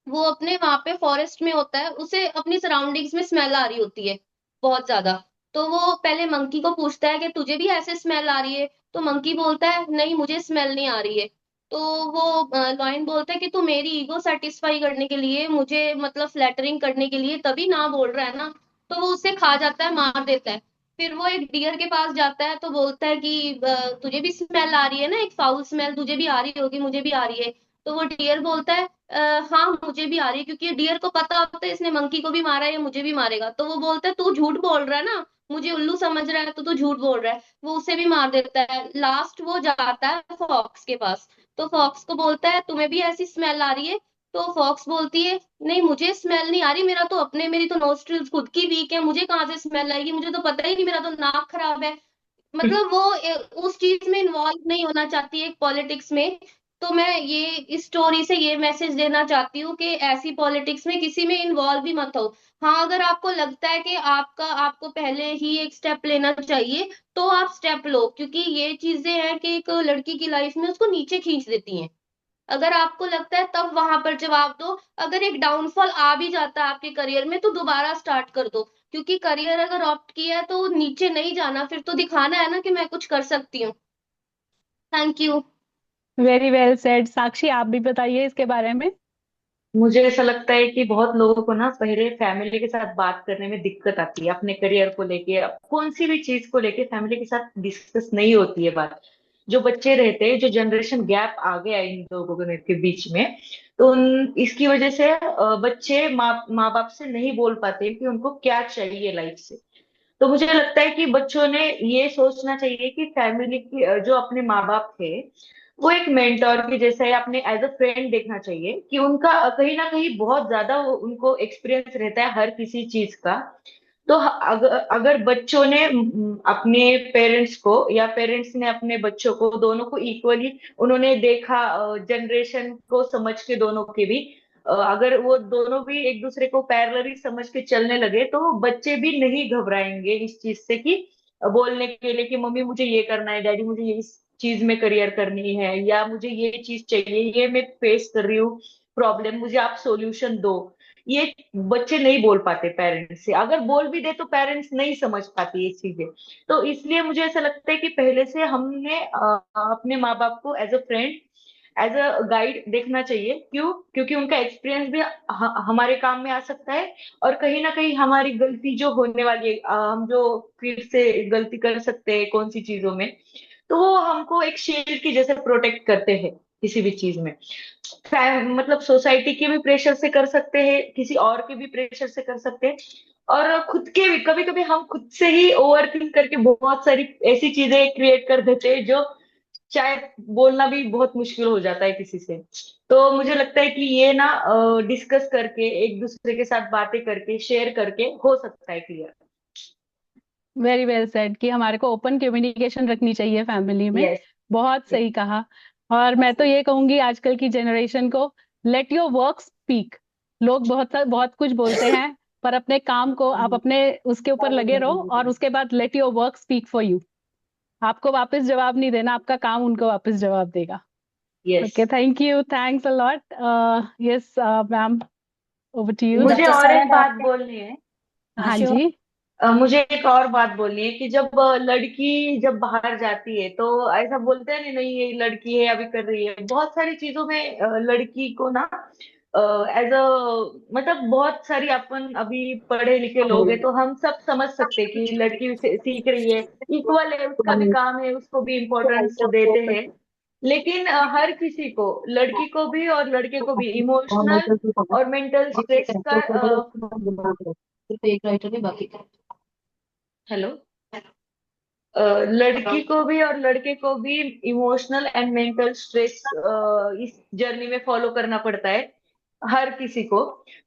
वो अपने वहां पे फॉरेस्ट में होता है, उसे अपनी सराउंडिंग्स में स्मेल आ रही होती है बहुत ज्यादा। तो वो पहले मंकी को पूछता है कि तुझे भी ऐसे स्मेल आ रही है? तो मंकी बोलता है नहीं, मुझे स्मेल नहीं आ रही है। तो वो लॉयन बोलता है कि तू मेरी ईगो सेटिस्फाई करने के लिए, मुझे मतलब फ्लैटरिंग करने के लिए तभी ना बोल रहा है ना। तो वो उससे खा जाता है, मार देता है। फिर वो एक डियर के पास जाता है तो बोलता है कि तुझे भी स्मेल आ रही है ना, एक फाउल स्मेल तुझे भी आ रही होगी, मुझे भी आ रही है। तो वो डियर बोलता है हाँ मुझे भी आ रही है, क्योंकि डियर को पता होता है इसने मंकी को भी मारा है, ये मुझे भी मारेगा। तो वो बोलता है तू झूठ बोल रहा है ना, मुझे उल्लू समझ रहा है तो तू झूठ बोल रहा है। वो उसे भी मार देता है। लास्ट वो जाता है फॉक्स के पास, तो फॉक्स को बोलता है तुम्हें भी ऐसी स्मेल आ रही है? तो फॉक्स बोलती है नहीं, मुझे स्मेल नहीं आ रही, मेरी तो नोस्ट्रिल्स खुद की वीक है, मुझे कहाँ से स्मेल आएगी, मुझे तो पता ही नहीं, मेरा तो नाक खराब है। मतलब वो उस चीज में इन्वॉल्व नहीं होना चाहती है पॉलिटिक्स में। तो मैं ये इस स्टोरी से ये मैसेज देना चाहती हूँ कि ऐसी पॉलिटिक्स में किसी में इन्वॉल्व भी मत हो। हाँ, अगर आपको लगता है कि आपको पहले ही एक स्टेप लेना चाहिए तो आप स्टेप लो, क्योंकि ये चीजें हैं कि एक लड़की की लाइफ में उसको नीचे खींच देती हैं। अगर आपको लगता है तब वहां पर जवाब दो। अगर एक डाउनफॉल आ भी जाता है आपके करियर में तो दोबारा स्टार्ट कर दो, क्योंकि करियर अगर ऑप्ट किया है तो नीचे नहीं जाना, फिर तो दिखाना है ना कि मैं कुछ कर सकती हूँ। Thank you. Very well said. Sakshi, आप भी बताइए इसके बारे में। मुझे ऐसा लगता है कि बहुत लोगों को ना पहले फैमिली के साथ बात करने में दिक्कत आती है, अपने करियर को लेके, कौन सी भी चीज को लेके फैमिली के साथ डिस्कस नहीं होती है बात। जो बच्चे रहते हैं, जो जनरेशन गैप आ गया इन लोगों के बीच में, तो उन इसकी वजह से बच्चे माँ माँ बाप से नहीं बोल पाते कि उनको क्या चाहिए लाइफ से। तो मुझे लगता है कि बच्चों ने ये सोचना चाहिए कि फैमिली की जो अपने माँ बाप थे वो एक मेंटोर की जैसा है, अपने एज अ फ्रेंड देखना चाहिए कि उनका कहीं ना कहीं बहुत ज्यादा उनको एक्सपीरियंस रहता है हर किसी चीज का। तो अगर अगर बच्चों ने अपने पेरेंट्स को या पेरेंट्स ने अपने बच्चों को, दोनों को इक्वली उन्होंने देखा, जनरेशन को समझ के दोनों के भी, अगर वो दोनों भी एक दूसरे को पैरेलली समझ के चलने लगे, तो बच्चे भी नहीं घबराएंगे इस चीज से कि बोलने के लिए कि मम्मी मुझे ये करना है, डैडी मुझे ये इस चीज में करियर करनी है, या मुझे ये चीज चाहिए, ये मैं फेस कर रही हूँ प्रॉब्लम, मुझे आप सॉल्यूशन दो। ये बच्चे नहीं बोल पाते पेरेंट्स से, अगर बोल भी दे तो पेरेंट्स नहीं समझ पाते ये चीजें। तो इसलिए मुझे ऐसा लगता है कि पहले से हमने अपने माँ बाप को as a friend, as a guide देखना चाहिए। क्यों? क्योंकि उनका एक्सपीरियंस भी हमारे काम में आ सकता है, और कहीं ना कहीं हमारी गलती जो होने वाली है, हम जो फिर से गलती कर सकते हैं कौन सी चीजों में, तो वो हमको एक शील्ड की जैसे प्रोटेक्ट करते हैं किसी भी चीज में। मतलब सोसाइटी के भी प्रेशर से कर सकते हैं, किसी और के भी प्रेशर से कर सकते हैं, और खुद के भी कभी कभी हम खुद से ही ओवर थिंक करके बहुत सारी ऐसी चीजें क्रिएट कर देते हैं जो शायद बोलना भी बहुत मुश्किल हो जाता है किसी से। तो मुझे लगता है कि ये ना डिस्कस करके, एक दूसरे के साथ बातें करके, शेयर करके हो सकता है क्लियर। वेरी वेल सेड कि हमारे को ओपन कम्युनिकेशन रखनी चाहिए फैमिली में। यस। बहुत सही कहा। और मैं तो ये कहूंगी आजकल की जनरेशन को, लेट योर वर्क स्पीक। लोग बहुत कुछ बोलते हैं, पर अपने काम को आप अपने उसके ऊपर लगे रहो, और उसके बाद let your work speak for you. आपको वापस जवाब नहीं देना, आपका काम उनको वापस जवाब देगा। Yes. Okay, thank you, thanks a lot. Yes ma'am, over to you. मुझे डॉक्टर और एक सरद बात आपने, बोलनी है। हाँ श्योर। जी। मुझे एक और बात बोलनी है कि जब लड़की जब बाहर जाती है तो ऐसा बोलते हैं, नहीं नहीं ये लड़की है अभी कर रही है, बहुत सारी चीजों में लड़की को ना एज अ, मतलब बहुत सारी, अपन अभी पढ़े लिखे लोग हैं तो हम सब समझ सकते हैं कि लड़की सीख रही है, इक्वल है, उसका भी काम है, उसको भी इम्पोर्टेंस देते हैं। लेकिन हर किसी को, लड़की को भी और लड़के को भी, इमोशनल और मेंटल स्ट्रेस का सिर्फ एक राइटर है, बाकी का हेलो, लड़की को भी और लड़के को भी इमोशनल एंड मेंटल स्ट्रेस इस जर्नी में फॉलो करना पड़ता है, हर किसी को।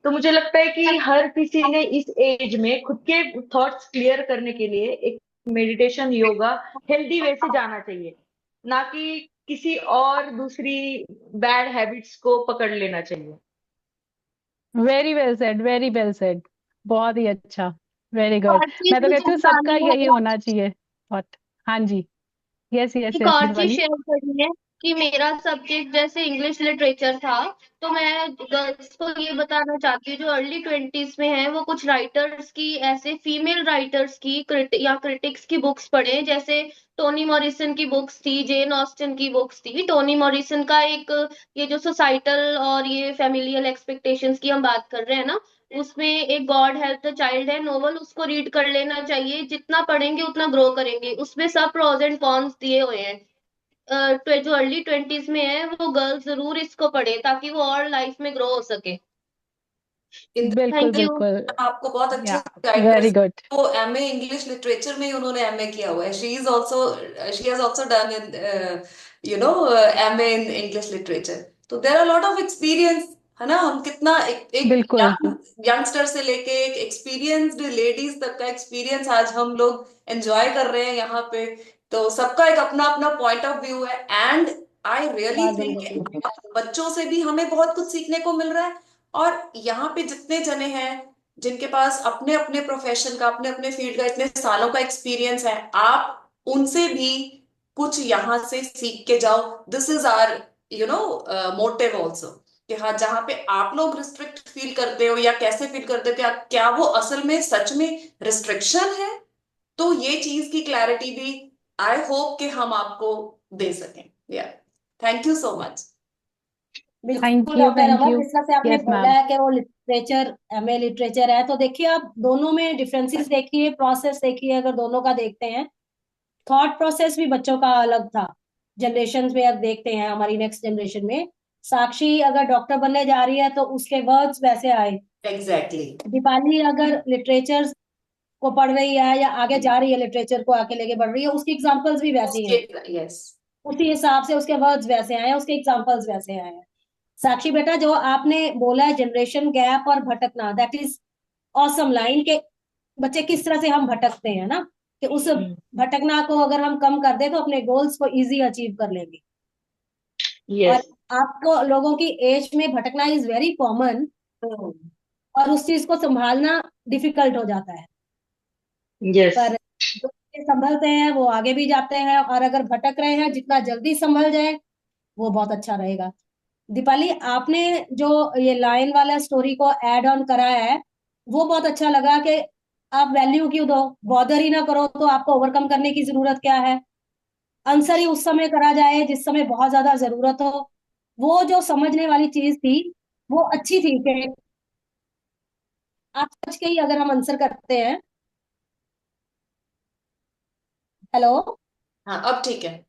तो मुझे लगता है कि हर किसी ने इस एज में खुद के थॉट्स क्लियर करने के लिए एक मेडिटेशन, योगा, हेल्दी वे से जाना चाहिए, ना कि किसी और दूसरी बैड हैबिट्स को पकड़ लेना चाहिए। Very well said, very well said. बहुत ही अच्छा, वेरी एक गुड। और चीज मैं तो मुझे कहती हूँ सबका बतानी यही है, होना चाहिए। बहुत। हाँ जी। यस यस एक यस और चीज दिवाली। शेयर करनी है कि मेरा सब्जेक्ट जैसे इंग्लिश लिटरेचर था, तो मैं गर्ल्स को ये बताना चाहती हूँ जो अर्ली 20s में है, वो कुछ राइटर्स की, ऐसे फीमेल राइटर्स की या क्रिटिक्स की बुक्स पढ़े। जैसे टोनी मॉरिसन की बुक्स थी, जेन ऑस्टन की बुक्स थी। टोनी मॉरिसन का एक, ये जो सोसाइटल और ये फैमिलियल एक्सपेक्टेशंस की हम बात कर रहे हैं ना, उसमें एक गॉड हेल्प द चाइल्ड है नोवेल, उसको रीड कर लेना चाहिए। जितना पढ़ेंगे उतना ग्रो करेंगे, उसमें सब प्रोज एंड कॉन्स दिए हुए हैं। जो अर्ली 20s में है वो गर्ल्स जरूर इसको पढ़े, ताकि वो और लाइफ में ग्रो हो सके। बिल्कुल थैंक यू। बिल्कुल। आपको बहुत अच्छे या, से गाइड कर वेरी सकते गुड। हैं। वो एमए इंग्लिश लिटरेचर में ही उन्होंने एमए किया हुआ है। She is also, she has also done in MA in English literature. तो there are lot of experience, है ना। हम कितना एक बिल्कुल यंगस्टर से लेके एक एक्सपीरियंस्ड लेडीज तक का एक्सपीरियंस आज हम लोग एंजॉय कर रहे हैं यहाँ पे। तो सबका एक अपना अपना पॉइंट ऑफ व्यू है, एंड आई रियली आवाज बंद थिंक होती है। बच्चों से भी हमें बहुत कुछ सीखने को मिल रहा है। और यहाँ पे जितने जने हैं जिनके पास अपने अपने प्रोफेशन का, अपने अपने फील्ड का इतने सालों का एक्सपीरियंस है, आप उनसे भी कुछ यहाँ से सीख के जाओ। This is our motive also, कि हाँ जहाँ पे आप लोग रिस्ट्रिक्ट फील करते हो या कैसे फील करते हो, क्या वो असल में सच में रिस्ट्रिक्शन है, तो ये चीज की क्लैरिटी भी आई होप कि हम आपको दे सकें। या thank you so much. Thank बिल्कुल you, doctor thank Amar, you. जिस तरह से आपने यस बोला मैम। है कि वो लिटरेचर, एमए लिटरेचर है, तो देखिए आप दोनों में डिफरेंसेस देखिए, प्रोसेस देखिए। अगर दोनों का देखते हैं, थॉट प्रोसेस भी बच्चों का अलग था। जनरेशन में अब देखते हैं, हमारी नेक्स्ट जनरेशन में साक्षी अगर डॉक्टर बनने जा रही है तो उसके वर्ड्स वैसे आए। एग्जैक्टली। दीपाली अगर लिटरेचर को पढ़ रही है या आगे जा रही है, लिटरेचर को आगे लेके बढ़ रही है, उसकी एग्जाम्पल्स भी वैसी उसके, हैं। यस। उसी हिसाब से उसके वर्ड्स वैसे आए हैं, उसके एग्जाम्पल्स वैसे आए हैं। साक्षी बेटा, जो आपने बोला है जनरेशन गैप और भटकना, दैट इज ऑसम लाइन के बच्चे किस तरह से हम भटकते हैं ना, कि उस हम्म, भटकना को अगर हम कम कर दें तो अपने गोल्स को इजी अचीव कर लेंगे। और यस, आपको लोगों की एज में भटकना इज वेरी कॉमन, और उस चीज को संभालना डिफिकल्ट हो जाता है। यस, पर जो बच्चे संभलते हैं वो आगे भी जाते हैं, और अगर भटक रहे हैं जितना जल्दी संभल जाए वो बहुत अच्छा रहेगा। दीपाली, आपने जो ये लाइन वाला स्टोरी को ऐड ऑन कराया है वो बहुत अच्छा लगा, कि आप वैल्यू क्यों दो, बॉदर ही ना करो तो आपको ओवरकम करने की जरूरत क्या है। आंसर ही उस समय करा जाए जिस समय बहुत ज्यादा जरूरत हो। वो जो समझने वाली चीज थी वो अच्छी थी, कि आप सोच के ही अगर हम आंसर करते हैं। हेलो। हाँ अब ठीक है।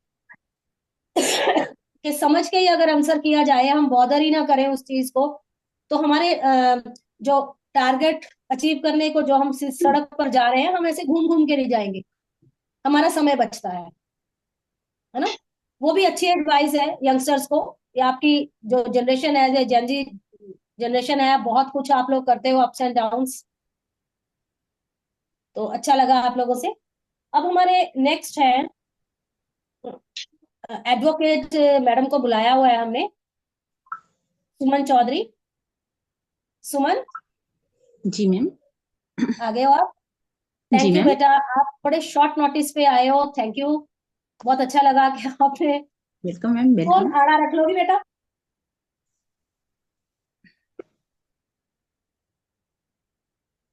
कि समझ के ही अगर आंसर किया जाए, हम बॉदर ही ना करें उस चीज को, तो हमारे जो टारगेट अचीव करने को जो हम सड़क पर जा रहे हैं, हम ऐसे घूम घूम के नहीं जाएंगे, हमारा समय बचता है ना। वो भी अच्छी एडवाइस है यंगस्टर्स को। ये आपकी जो जनरेशन है, जेनजी जनरेशन है, बहुत कुछ आप लोग करते हो, अप्स एंड डाउन्स। तो अच्छा लगा आप लोगों से। अब हमारे नेक्स्ट है एडवोकेट मैडम को बुलाया हुआ है हमने, सुमन चौधरी। सुमन, जी मैम। आगे हो आप। जी थैंक यू मैम। बेटा, आप बड़े शॉर्ट नोटिस पे आए हो, थैंक यू। बहुत अच्छा लगा कि आपने। Welcome ma'am, phone welcome. आड़ा रख लोगी बेटा,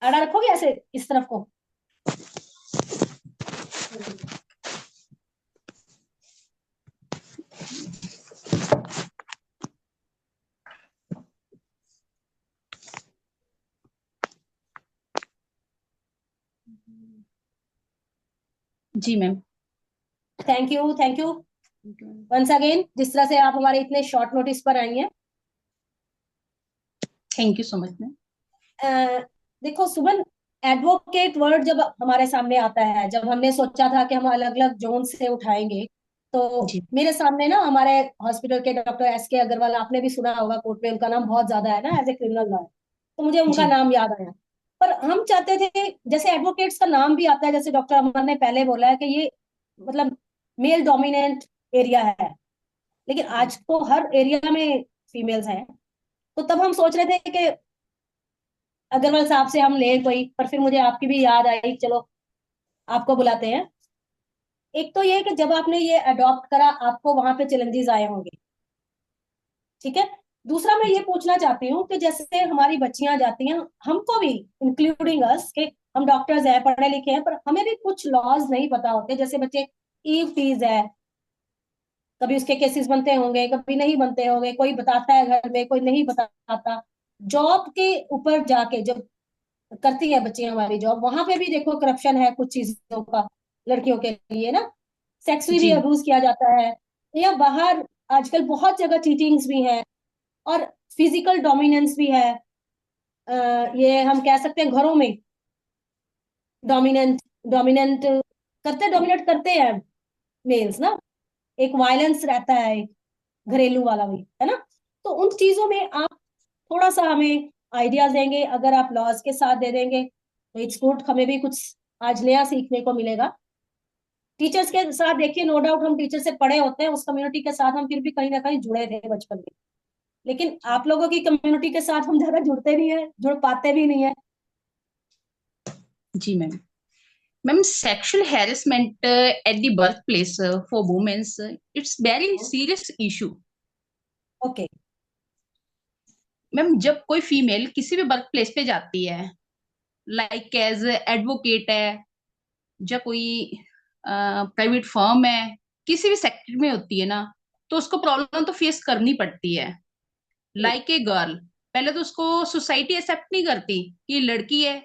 आड़ा रखोगे ऐसे इस तरफ को। जी ma'am. Thank you, thank you once again, जिस तरह से आप हमारे इतने शॉर्ट नोटिस पर आई हैं। Thank you so much ma'am. देखो सुमन, एडवोकेट वर्ड जब हमारे सामने आता है, जब हमने सोचा था कि हम अलग अलग जोन से उठाएंगे, तो जी मेरे सामने ना हमारे हॉस्पिटल के डॉक्टर एस के अग्रवाल, आपने भी सुना होगा, कोर्ट में उनका नाम बहुत ज्यादा है ना एज ए क्रिमिनल लॉयर, तो मुझे उनका जी नाम याद आया। पर हम चाहते थे, जैसे एडवोकेट्स का नाम भी आता है, जैसे डॉक्टर अमन ने पहले बोला है कि ये मतलब मेल डोमिनेंट एरिया है, लेकिन आज तो हर एरिया में फीमेल्स हैं। तो तब हम सोच रहे थे कि अग्रवाल साहब से हम ले कोई, पर फिर मुझे आपकी भी याद आई, चलो आपको बुलाते हैं। एक तो ये कि जब आपने ये अडॉप्ट करा, आपको वहां पे चैलेंजेस आए होंगे, ठीक है। दूसरा मैं ये पूछना चाहती हूँ कि जैसे हमारी बच्चियां जाती हैं, हमको भी इंक्लूडिंग अस, के हम डॉक्टर्स हैं, पढ़े लिखे हैं, पर हमें भी कुछ लॉज नहीं पता होते। जैसे बच्चे ईव फीस है, कभी उसके केसेस बनते होंगे, कभी नहीं बनते होंगे, कोई बताता है घर में, कोई नहीं बताता। जॉब के ऊपर जाके जब करती है बच्चियां हमारी जॉब, वहां पे भी देखो करप्शन है कुछ चीजों का, लड़कियों के लिए ना, सेक्सुअली भी जी अब्यूज किया जाता है, या बाहर आजकल बहुत जगह चीटिंग्स भी है, और फिजिकल डोमिनेंस भी है। ये हम कह सकते हैं घरों में डोमिनेंट डोमिनेंट डोमिनेट करते हैं मेल्स ना, एक वायलेंस रहता है, एक घरेलू वाला भी है ना। तो उन चीजों में आप थोड़ा सा हमें आइडियाज देंगे, अगर आप लॉज के साथ दे देंगे तो इट्स गुड, हमें भी कुछ आज नया सीखने को मिलेगा। टीचर्स के साथ देखिए, नो डाउट हम टीचर से पढ़े होते हैं, उस कम्युनिटी के साथ हम फिर भी कहीं ना कहीं जुड़े थे बचपन में, लेकिन आप लोगों की कम्युनिटी के साथ हम ज्यादा जुड़ते नहीं है, जुड़ पाते भी नहीं है। जी ma'am. Ma'am, sexual harassment at the birth place for women's, it's very serious issue. Okay. Ma'am, जब कोई फीमेल किसी भी वर्क प्लेस पे जाती है, लाइक एज एडवोकेट है, या कोई प्राइवेट फर्म है, किसी भी सेक्टर में होती है ना, तो उसको प्रॉब्लम तो फेस करनी पड़ती है। लाइक ए गर्ल, पहले तो उसको सोसाइटी एक्सेप्ट नहीं करती कि लड़की है,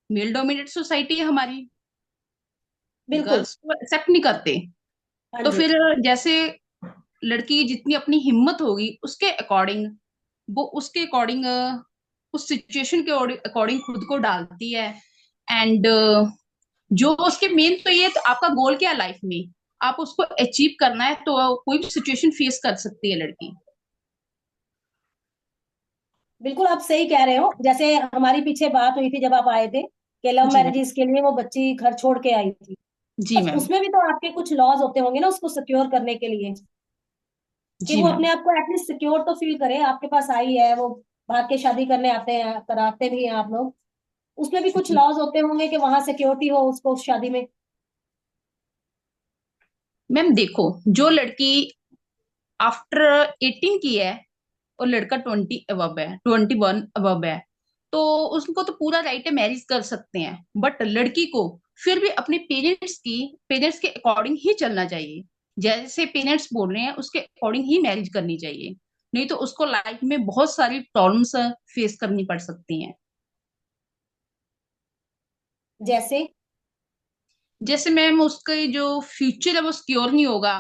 मेल डोमिनेटेड सोसाइटी है हमारी, बिल्कुल। गर्ल्स को एक्सेप्ट नहीं करते। हाँ तो जी। फिर जैसे लड़की जितनी अपनी हिम्मत होगी उसके अकॉर्डिंग, वो उसके अकॉर्डिंग उस सिचुएशन के अकॉर्डिंग खुद को डालती है। एंड जो उसके मेन तो ये, तो आपका गोल क्या है लाइफ में, आप उसको अचीव करना है, तो कोई भी सिचुएशन फेस कर सकती है लड़की। बिल्कुल आप सही कह रहे हो, जैसे हमारी पीछे बात हुई थी जब आप आए थे, कि लव जी मैम। मैरिजेस के लिए वो बच्ची घर छोड़ के आई थी, जी बस मैम। उसमें भी तो आपके कुछ लॉज होते होंगे ना उसको सिक्योर करने के लिए, कि जी वो मैम। अपने आप को एटलीस्ट सिक्योर तो फील करे, आपके पास आई है, वो भाग के शादी करने आते हैं, कराते भी हैं आप लोग, उसमें भी कुछ जी लॉज होते होंगे कि वहां सिक्योरिटी हो उसको उस शादी में। मैम, देखो, जो लड़की आफ्टर 18 की है और लड़का 20 अबव है, 21 अबव है, तो उसको तो पूरा राइट है, मैरिज कर सकते हैं। बट लड़की को फिर भी अपने पेरेंट्स के अकॉर्डिंग ही चलना चाहिए। जैसे पेरेंट्स बोल रहे हैं उसके अकॉर्डिंग ही मैरिज करनी चाहिए, नहीं तो उसको लाइफ में बहुत सारी प्रॉब्लम्स फेस करनी पड़ सकती हैं। जैसे जैसे मैम, उसका जो फ्यूचर है वो सिक्योर नहीं होगा,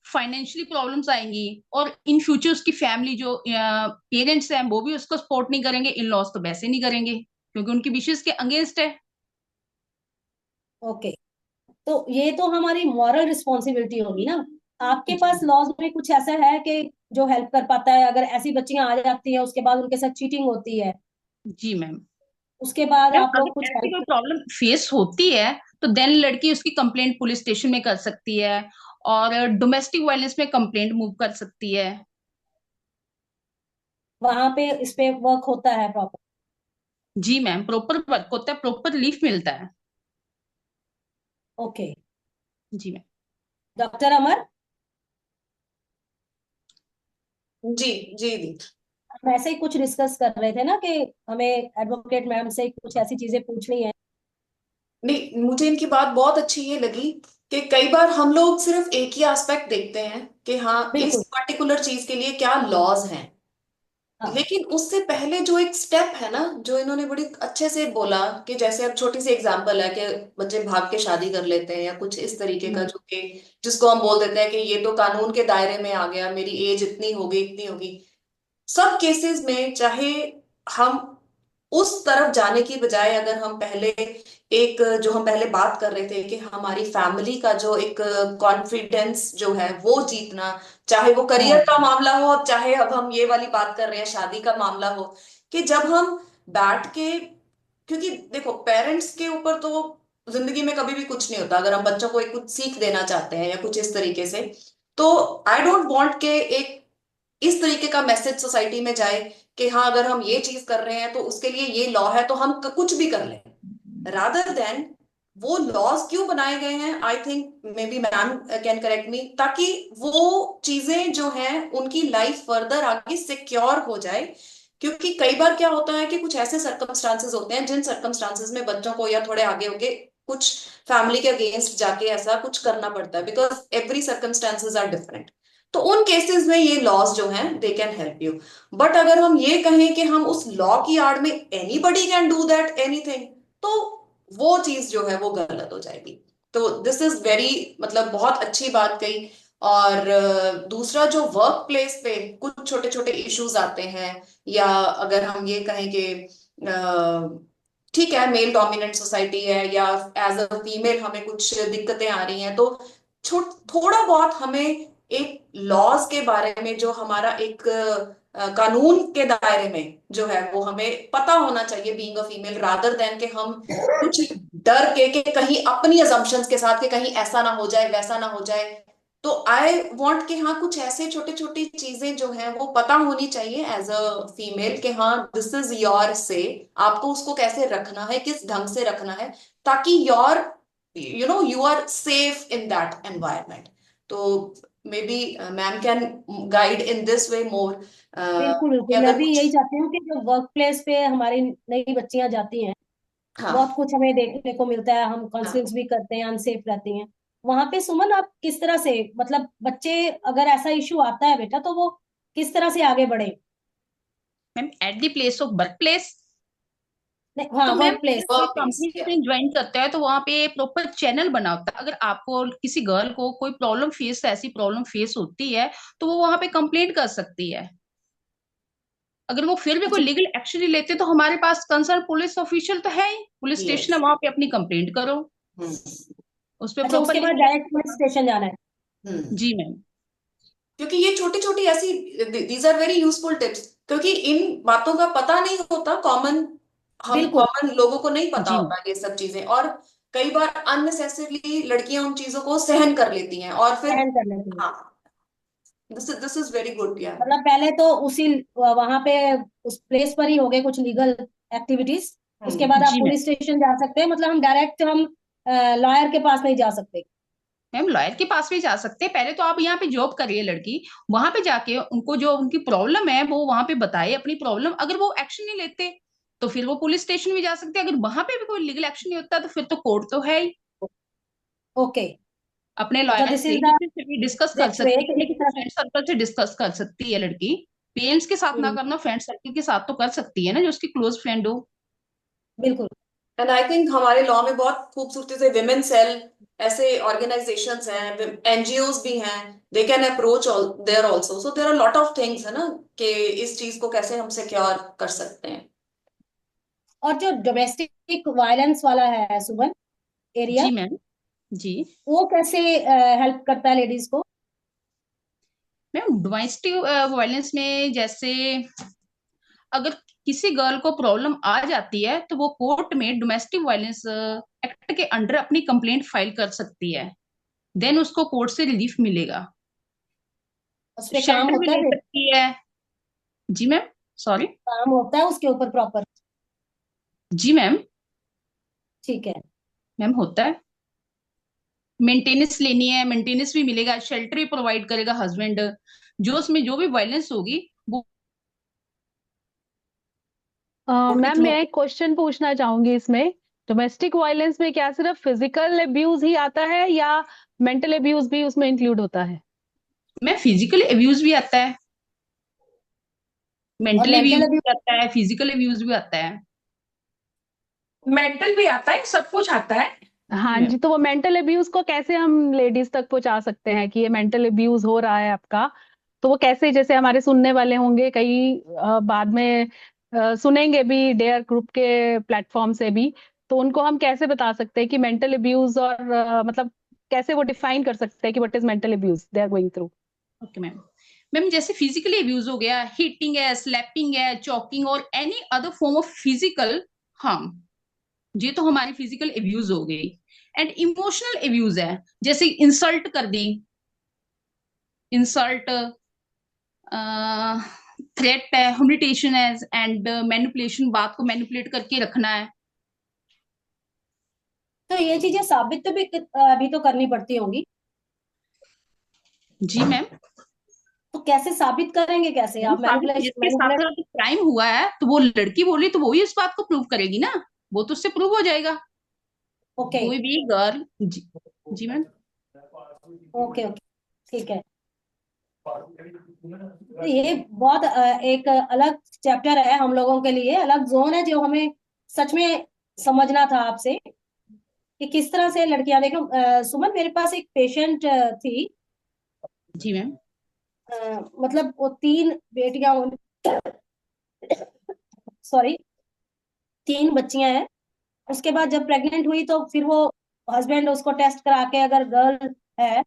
फाइनेंशियली प्रॉब्लम्स आएंगी, और इन फ्यूचर उसकी फैमिली जो पेरेंट्स हैं वो भी उसको सपोर्ट नहीं करेंगे, इन लॉज तो वैसे नहीं करेंगे क्योंकि उनकी विशेष के अगेंस्ट है। ओके, तो ये तो हमारी मॉरल रिस्पॉन्सिबिलिटी होगी ना। आपके जी पास लॉज में कुछ ऐसा है कि जो हेल्प कर पाता है, अगर ऐसी बच्चियां आ जाती हैं उसके बाद उनके साथ चीटिंग होती है, जी मैम। उसके बाद मैम, आप लोग अगर कुछ ऐसी कोई हेल्प। प्रॉब्लम फेस होती है तो देन लड़की उसकी कंप्लेंट पुलिस स्टेशन में कर सकती है, और डोमेस्टिक वायलेंस में कंप्लेंट मूव कर सकती है। वहां पे इस पे वर्क होता है प्रॉपर? जी मैम, प्रॉपर वर्क होता है, प्रॉपर रिलीफ मिलता है। ओके। जी मैम। डॉक्टर अमर, जी जी दी। हम ऐसे ही कुछ डिस्कस कर रहे थे ना कि हमें एडवोकेट मैम से कुछ ऐसी चीजें पूछनी है। नहीं, मुझे इनकी बात बहुत अच्छी ये लगी कि कई बार हम लोग सिर्फ एक ही एस्पेक्ट देखते हैं कि हाँ इस बिल्कुल। पर्टिकुलर चीज के लिए क्या लॉज हैं, हाँ। लेकिन उससे पहले जो एक स्टेप है ना, जो इन्होंने बड़ी अच्छे से बोला कि जैसे अब छोटी सी एग्जांपल है कि बच्चे भाग के शादी कर लेते हैं या कुछ इस तरीके का, जो कि जिसको हम बोल देते हैं कि ये तो कानून के दायरे में आ गया, मेरी एज इतनी होगी इतनी होगी। सब केसेस में चाहे हम उस तरफ जाने की बजाय अगर हम पहले एक जो हम पहले बात कर रहे थे कि हमारी फैमिली का जो एक कॉन्फिडेंस जो है वो जीतना, चाहे वो हाँ। करियर का मामला हो, अब चाहे अब हम ये वाली बात कर रहे हैं शादी का मामला हो, कि जब हम बैठ के, क्योंकि देखो पेरेंट्स के ऊपर तो जिंदगी में कभी भी कुछ नहीं होता, अगर हम बच्चों को एक कुछ सीख देना चाहते हैं या कुछ इस तरीके से, तो आई डोंट वांट के एक इस तरीके का मैसेज सोसाइटी में जाए कि हाँ अगर हम ये चीज कर रहे हैं तो उसके लिए ये लॉ है तो हम कुछ भी कर लें, रादर देन वो लॉज क्यों बनाए गए हैं, I think may be ma'am can correct मी, ताकि वो चीजें जो हैं उनकी लाइफ फर्दर आगे सिक्योर हो जाए। क्योंकि कई बार क्या होता है कि कुछ ऐसे सर्कमस्टांसेस होते हैं जिन सर्कमस्टांसेस में बच्चों को या थोड़े आगे होके कुछ फैमिली के अगेंस्ट जाके ऐसा कुछ करना पड़ता है, because every circumstances are different. तो उन केसेस में ये लॉज जो हैं they can help you. But अगर हम ये कहें कि हम उस लॉ की आड़ में anybody can do that anything, तो वो चीज जो है वो गलत हो जाएगी। तो दिस इज वेरी, मतलब बहुत अच्छी बात कही। और दूसरा जो वर्क प्लेस पे कुछ छोटे छोटे इश्यूज आते हैं, या अगर हम ये कहें कि ठीक है मेल डोमिनेंट सोसाइटी है या एज अ फीमेल हमें कुछ दिक्कतें आ रही हैं, तो थोड़ा बहुत हमें एक लॉज के बारे में जो हमारा एक कानून के दायरे में जो है वो हमें पता होना चाहिए being a female, rather than कि हम कुछ डर के कि कहीं अपनी अजम्पशंस के साथ कि कहीं ऐसा ना हो जाए वैसा ना हो जाए। तो आई वांट कि हाँ कुछ ऐसे छोटे छोटी चीजें जो हैं वो पता होनी चाहिए एज अ फीमेल कि हाँ दिस इज योर से, आपको उसको कैसे रखना है, किस ढंग से रखना है, ताकि your you are safe in that environment. तो maybe ma'am can guide in this way more. बिल्कुल बिल्कुल, मैं अगर भी कुछ, यही चाहती हूँ कि जो वर्क प्लेस पे हमारी नई बच्चियां जाती हैं, बहुत हाँ कुछ हमें देखने को मिलता है, हम हाँ काउंसलिंग्स भी करते हैं, अनसेफ रहती हैं वहां पे। सुमन, आप किस तरह से, मतलब बच्चे अगर ऐसा इशू आता है बेटा तो वो किस तरह से आगे बढ़े? Ma'am, at the place of work place, नहीं, हाँ, तो मैम वर्क प्लेस। अगर कोई कंपनी में ज्वाइन करता है तो वहां पे प्रॉपर चैनल बना होता है। अगर आपको किसी गर्ल को कोई ऐसी प्रॉब्लम फेस होती है तो वो वहां पे कंप्लेंट कर सकती है। अगर वो फिर भी कोई अच्छा। लीगल एक्शन नहीं लेते तो हमारे पास कंसर्न पुलिस ऑफिशियल तो है ही, पुलिस स्टेशन है, यस। वहां पे अपनी कंप्लेंट करो, उस पर अच्छा, प्रॉपर उसके बाद लिख। डायरेक्ट पुलिस स्टेशन जाना है? हम्म। जी मैम। क्योंकि ये छोटी छोटी ऐसी, these are very useful tips, क्योंकि इन बातों का पता नहीं होता कॉमन हम बिल्कुल कॉमन लोगों को नहीं पता जी होता ये सब चीजें, और कई बार अननेसेसरली लड़कियां उन चीजों को सहन कर लेती हैं और फिर। सहन कर लेते हैं। हाँ, दिस इज वेरी गुड या। मतलब पहले तो उसी वहां पे उस प्लेस पर ही हो गए कुछ लीगल एक्टिविटीज, उसके बाद आप जी मैम। पुलिस स्टेशन जा सकते हैं। मतलब हम डायरेक्ट हम लॉयर के पास नहीं जा सकते। मैम लॉयर के पास भी जा सकते हैं। पहले तो आप यहाँ पे जॉब कर रही है लड़की, वहां पे जाके उनको जो उनकी प्रॉब्लम है वो वहां पे बताए अपनी प्रॉब्लम। अगर वो एक्शन नहीं लेते तो फिर वो पुलिस स्टेशन भी जा सकते हैं। अगर वहां पे भी कोई लीगल एक्शन नहीं होता तो फिर तो कोर्ट तो है ही। ओके, अपने तो लॉयर दिस से इज किसी से भी डिस्कस कर दैट्स सकती ग्रेट। है, एक अपने तरह फ्रेंड सर्कल से डिस्कस कर सकती है लड़की। पेरेंट्स के साथ ना से करना, फ्रेंड सर्कल के साथ तो कर सकती है ना, जो उसकी क्लोज फ्रेंड हो। बिल्कुल। एंड आई थिंक हमारे लॉ में बहुत खूबसूरती से विमेन सेल ऐसे ऑर्गेनाइजेशंस हैं, एनजीओज भी हैं, they can approach there also. So there are lot of things है ना, कि इस चीज को कैसे हम सिक्योर कर सकते हैं। और जो डोमेस्टिक वायलेंस वाला है सुमन एरिया, जी मैम। जी वो कैसे हेल्प करता है लेडीज को? मैम, डोमेस्टिक वायलेंस में जैसे अगर किसी गर्ल को प्रॉब्लम आ जाती है तो वो कोर्ट में डोमेस्टिक वायलेंस एक्ट के अंडर अपनी कंप्लेंट फाइल कर सकती है। देन उसको कोर्ट से रिलीफ मिलेगा, उस पे काम शेल्टर भी होता ले है? सकती है। जी मैम, सॉरी। काम होता है उसके ऊपर प्रॉपर? जी मैम। ठीक है। मैम होता है। मेंटेनेंस लेनी है, मेंटेनेंस भी मिलेगा, शेल्टर भी प्रोवाइड करेगा हस्बैंड। जो उसमें जो भी वायलेंस होगी वो कोर्ट के मैम थ्रू। मैं एक क्वेश्चन पूछना चाहूंगी इसमें। डोमेस्टिक वायलेंस में क्या सिर्फ फिजिकल अब्यूज ही आता है या मेंटल अब्यूज भी उसमें इंक्लूड होता है? में फिजिकल अब्यूज भी आता है, और मेंटली मेंटल अब्यूज अब्यूज? भी आता है, फिजिकल अब्यूज भी आता है। मेंटल भी आता है, सब कुछ आता है। जी हाँ मैम। जी, तो वो मेंटल अब्यूज को कैसे हम लेडीज तक पहुंचा सकते हैं कि ये मेंटल अब्यूज हो रहा है आपका? तो वो कैसे, जैसे हमारे सुनने वाले होंगे कई बाद में सुनेंगे भी डेयर ग्रुप के प्लेटफॉर्म से भी, तो उनको हम कैसे बता सकते हैं कि मेंटल अब्यूज और मतलब कैसे वो डिफाइन कर सकते हैं कि what is mental abuse they are going through? Okay ma'am. Ma'am जैसे फिजिकली अब्यूज हो गया, हिटिंग है, स्लैपिंग है, चॉकिंग और any other form of physical harm, ये तो हमारी फिजिकल अब्यूज हो गई। एंड इमोशनल अब्यूज है, जैसे इंसल्ट कर दी, इंसल्ट, थ्रेट है, ह्यूमिलिएशन है, एंड मैनिपुलेशन, बात को मैनिपुलेट करके रखना है। तो ये चीजें साबित तो भी तो करनी पड़ती होंगी। जी मैम। तो कैसे साबित करेंगे, कैसे मैम आप साबित मैनिपुलेशन जिसके साथ मैनिपुलेट? अगर क्राइम हुआ है तो वो लड़की बोली तो वही उस बात को प्रूव करेगी ना, वो तो उससे प्रूव हो जाएगा। ओके कोई भी गर्ल। जी। जी मैम। ओके ओके, ठीक है। तो ये बहुत एक अलग चैप्टर है हम लोगों के लिए, अलग जोन है जो हमें सच में समझना था आपसे कि किस तरह से लड़कियां। देखो सुमन, मेरे पास एक पेशेंट थी। जी मैम। मतलब वो तीन बेटियां, सॉरी, तीन बच्चियां हैं। उसके बाद जब प्रेग्नेंट हुई तो फिर वो हस्बैंड उसको टेस्ट करा के अगर गर्ल है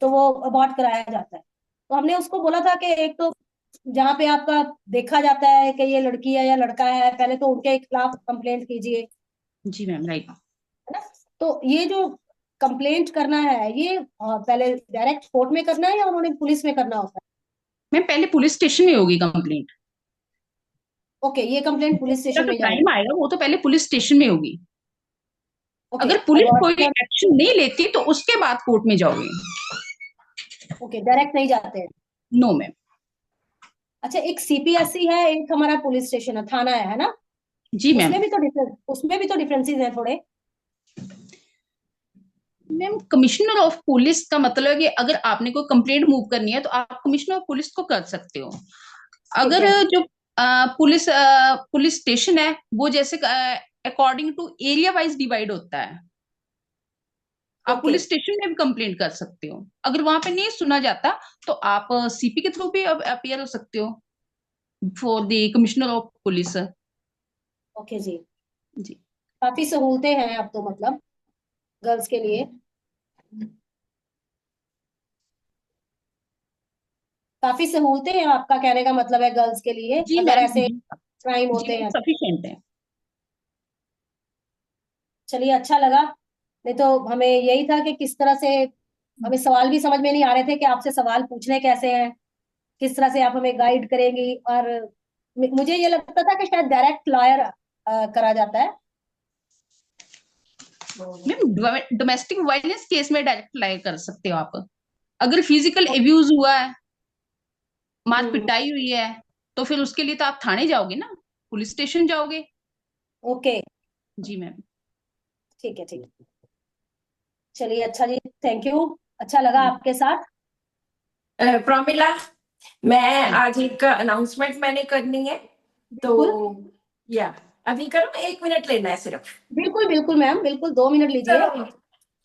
तो वो अबॉर्ट कराया जाता है। तो हमने उसको बोला था कि एक तो जहाँ पे आपका देखा जाता है कि ये लड़की है या लड़का है, पहले तो उनके खिलाफ कंप्लेंट कीजिए, जी मैम, राइट। है ना। तो ये जो कंप्लेंट करना है, ये पहले डायरेक्ट कोर्ट में करना है या उन्होंने पुलिस में करना होता मैम पहले पुलिस स्टेशन में होगी कंप्लेंट। है? ओके, ये कंप्लेंट पुलिस तरह स्टेशन का में क्राइम जाएगी। आएगा वो तो पहले पुलिस स्टेशन में होगी। ओके, अगर पुलिस अबॉर्ट कोई कर, एक्शन नहीं लेती तो उसके बाद कोर्ट में जाओगे। ओके, डायरेक्ट नहीं जाते हैं। No ma'am. अच्छा, एक सीपीएससी है, एक हमारा पुलिस स्टेशन है, थाना है ना? जी मैम। उसमें भी तो डिफरेंसेस हैं थोड़े। मैम कमिश्नर ऑफ पुलिस का मतलब है कि अगर आपने कोई कंप्लेंट मूव करनी है तो आप कमिश्नर ऑफ पुलिस को कर सकते हो। ठीक अगर है। जो पुलिस स्टेशन है वो जैसे according to area wise divide होता है। आप ओके पुलिस स्टेशन में भी कंप्लेंट कर सकते हो। अगर वहां पे नहीं सुना जाता तो आप सीपी के थ्रू भी अपियर हो सकते हो for the commissioner of police. Okay जी। जी। काफी सहूलतें हैं अब तो, मतलब गर्ल्स के लिए काफी सहूलतें हैं, आपका कहने का मतलब है गर्ल्स के लिए जी अगर मैम। ऐसे जी। क्राइम जी होते मैम, हैं। सफिशिएंट है। चलिए अच्छा लगा। नहीं तो हमें यही था कि किस तरह से, हमें सवाल भी समझ में नहीं आ रहे थे कि आपसे सवाल पूछने कैसे हैं, किस तरह से आप हमें गाइड करेंगी। और मुझे ये लगता था कि शायद डायरेक्ट लॉयर करा जाता है। मैम डोमेस्टिक वायलेंस केस में डायरेक्ट अप्लाई कर सकते हो आप। अगर फिजिकल एब्यूज हुआ है, मार पिटाई हुई है, तो फिर उसके लिए तो आप थाने जाओगे ना, पुलिस स्टेशन जाओगे। ओके, जी मैम। ठीक है ठीक है। चलिए अच्छा जी, थैंक यू, अच्छा लगा आपके साथ। प्रमिला, मैं हाँ जी। आज एक अनाउंसमेंट मैंने करनी है, तो बिल्कुल या अभी करो, 1 मिनट लेना है सिर्फ। बिल्कुल बिल्कुल मैम, बिल्कुल 2 मिनट लीजिए।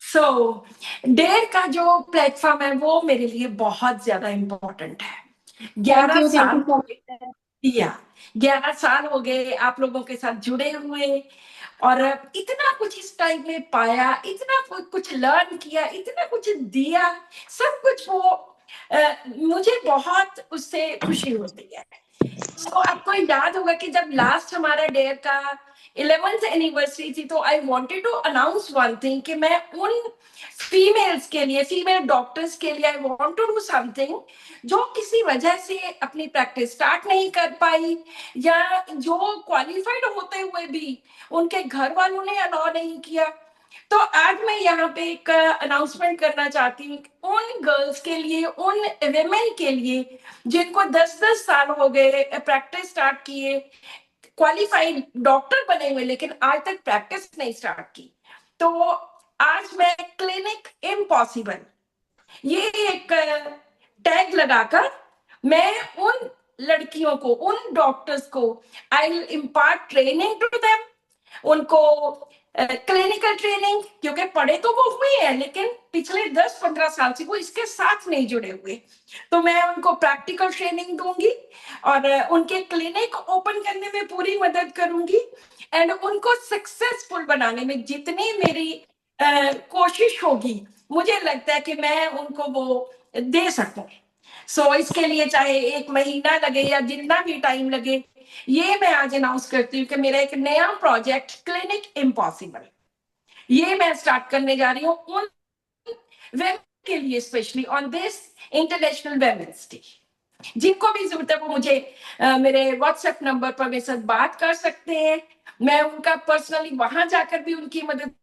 सो डेयर का जो प्लेटफॉर्म है वो मेरे लिए बहुत ज्यादा इम्पोर्टेंट है। थैंक 11 यू साल सो हो गए, या 11 साल हो गए आप लोगों के साथ जुड़े हुए, और इतना कुछ इस टाइम में पाया, इतना कुछ लर्न किया, इतना कुछ दिया, सब कुछ वो मुझे बहुत उससे खुशी होती है। सो आपको याद होगा कि जब लास्ट हमारा डेयर का 11th एनिवर्सरी थी, तो I wanted to announce one thing कि मैं उन फीमेल्स के लिए, फीमेल डॉक्टर्स के लिए, I want to do something जो किसी वजह से अपनी प्रैक्टिस स्टार्ट नहीं कर पाई, या जो क्वालिफाइड होते हुए भी उनके घर वालों ने अलाउ नहीं किया। तो आज मैं यहाँ पे एक अनाउंसमेंट करना चाहती हूँ उन गर्ल्स के लिए, उन वेमेन के लिए जिनको 10-10 साल हो गए प्रैक्टिस स्टार्ट किए, क्वालिफाइड डॉक्टर बने हुए, लेकिन आज तक प्रैक्टिस नहीं स्टार्ट की। तो आज मैं क्लिनिक इम्पॉसिबल, ये एक टैग लगाकर मैं उन लड़कियों को, उन डॉक्टर्स को, I will impart training to them, उनको क्लिनिकल ट्रेनिंग, क्योंकि पढ़े तो वो हुए हैं लेकिन पिछले 10-15 साल से वो इसके साथ नहीं जुड़े हुए, तो मैं उनको प्रैक्टिकल ट्रेनिंग दूंगी और उनके क्लिनिक ओपन करने में पूरी मदद करूंगी, एंड उनको सक्सेसफुल बनाने में जितनी मेरी कोशिश होगी, मुझे लगता है कि मैं उनको वो दे सकूं। सो इसके लिए चाहे 1 महीना लगे या जितना भी टाइम लगे, ये मैं आज अनाउंस करती हूँ कि मेरा एक नया प्रोजेक्ट क्लिनिक इम्पॉसिबल, ये मैं स्टार्ट करने जा रही हूँ उन वेमेन के लिए, specially on this international women's day. जिनको भी जरूरत है वो मुझे मेरे व्हाट्सएप नंबर पर मेरे साथ बात कर सकते हैं, मैं उनका पर्सनली वहां जाकर भी उनकी मदद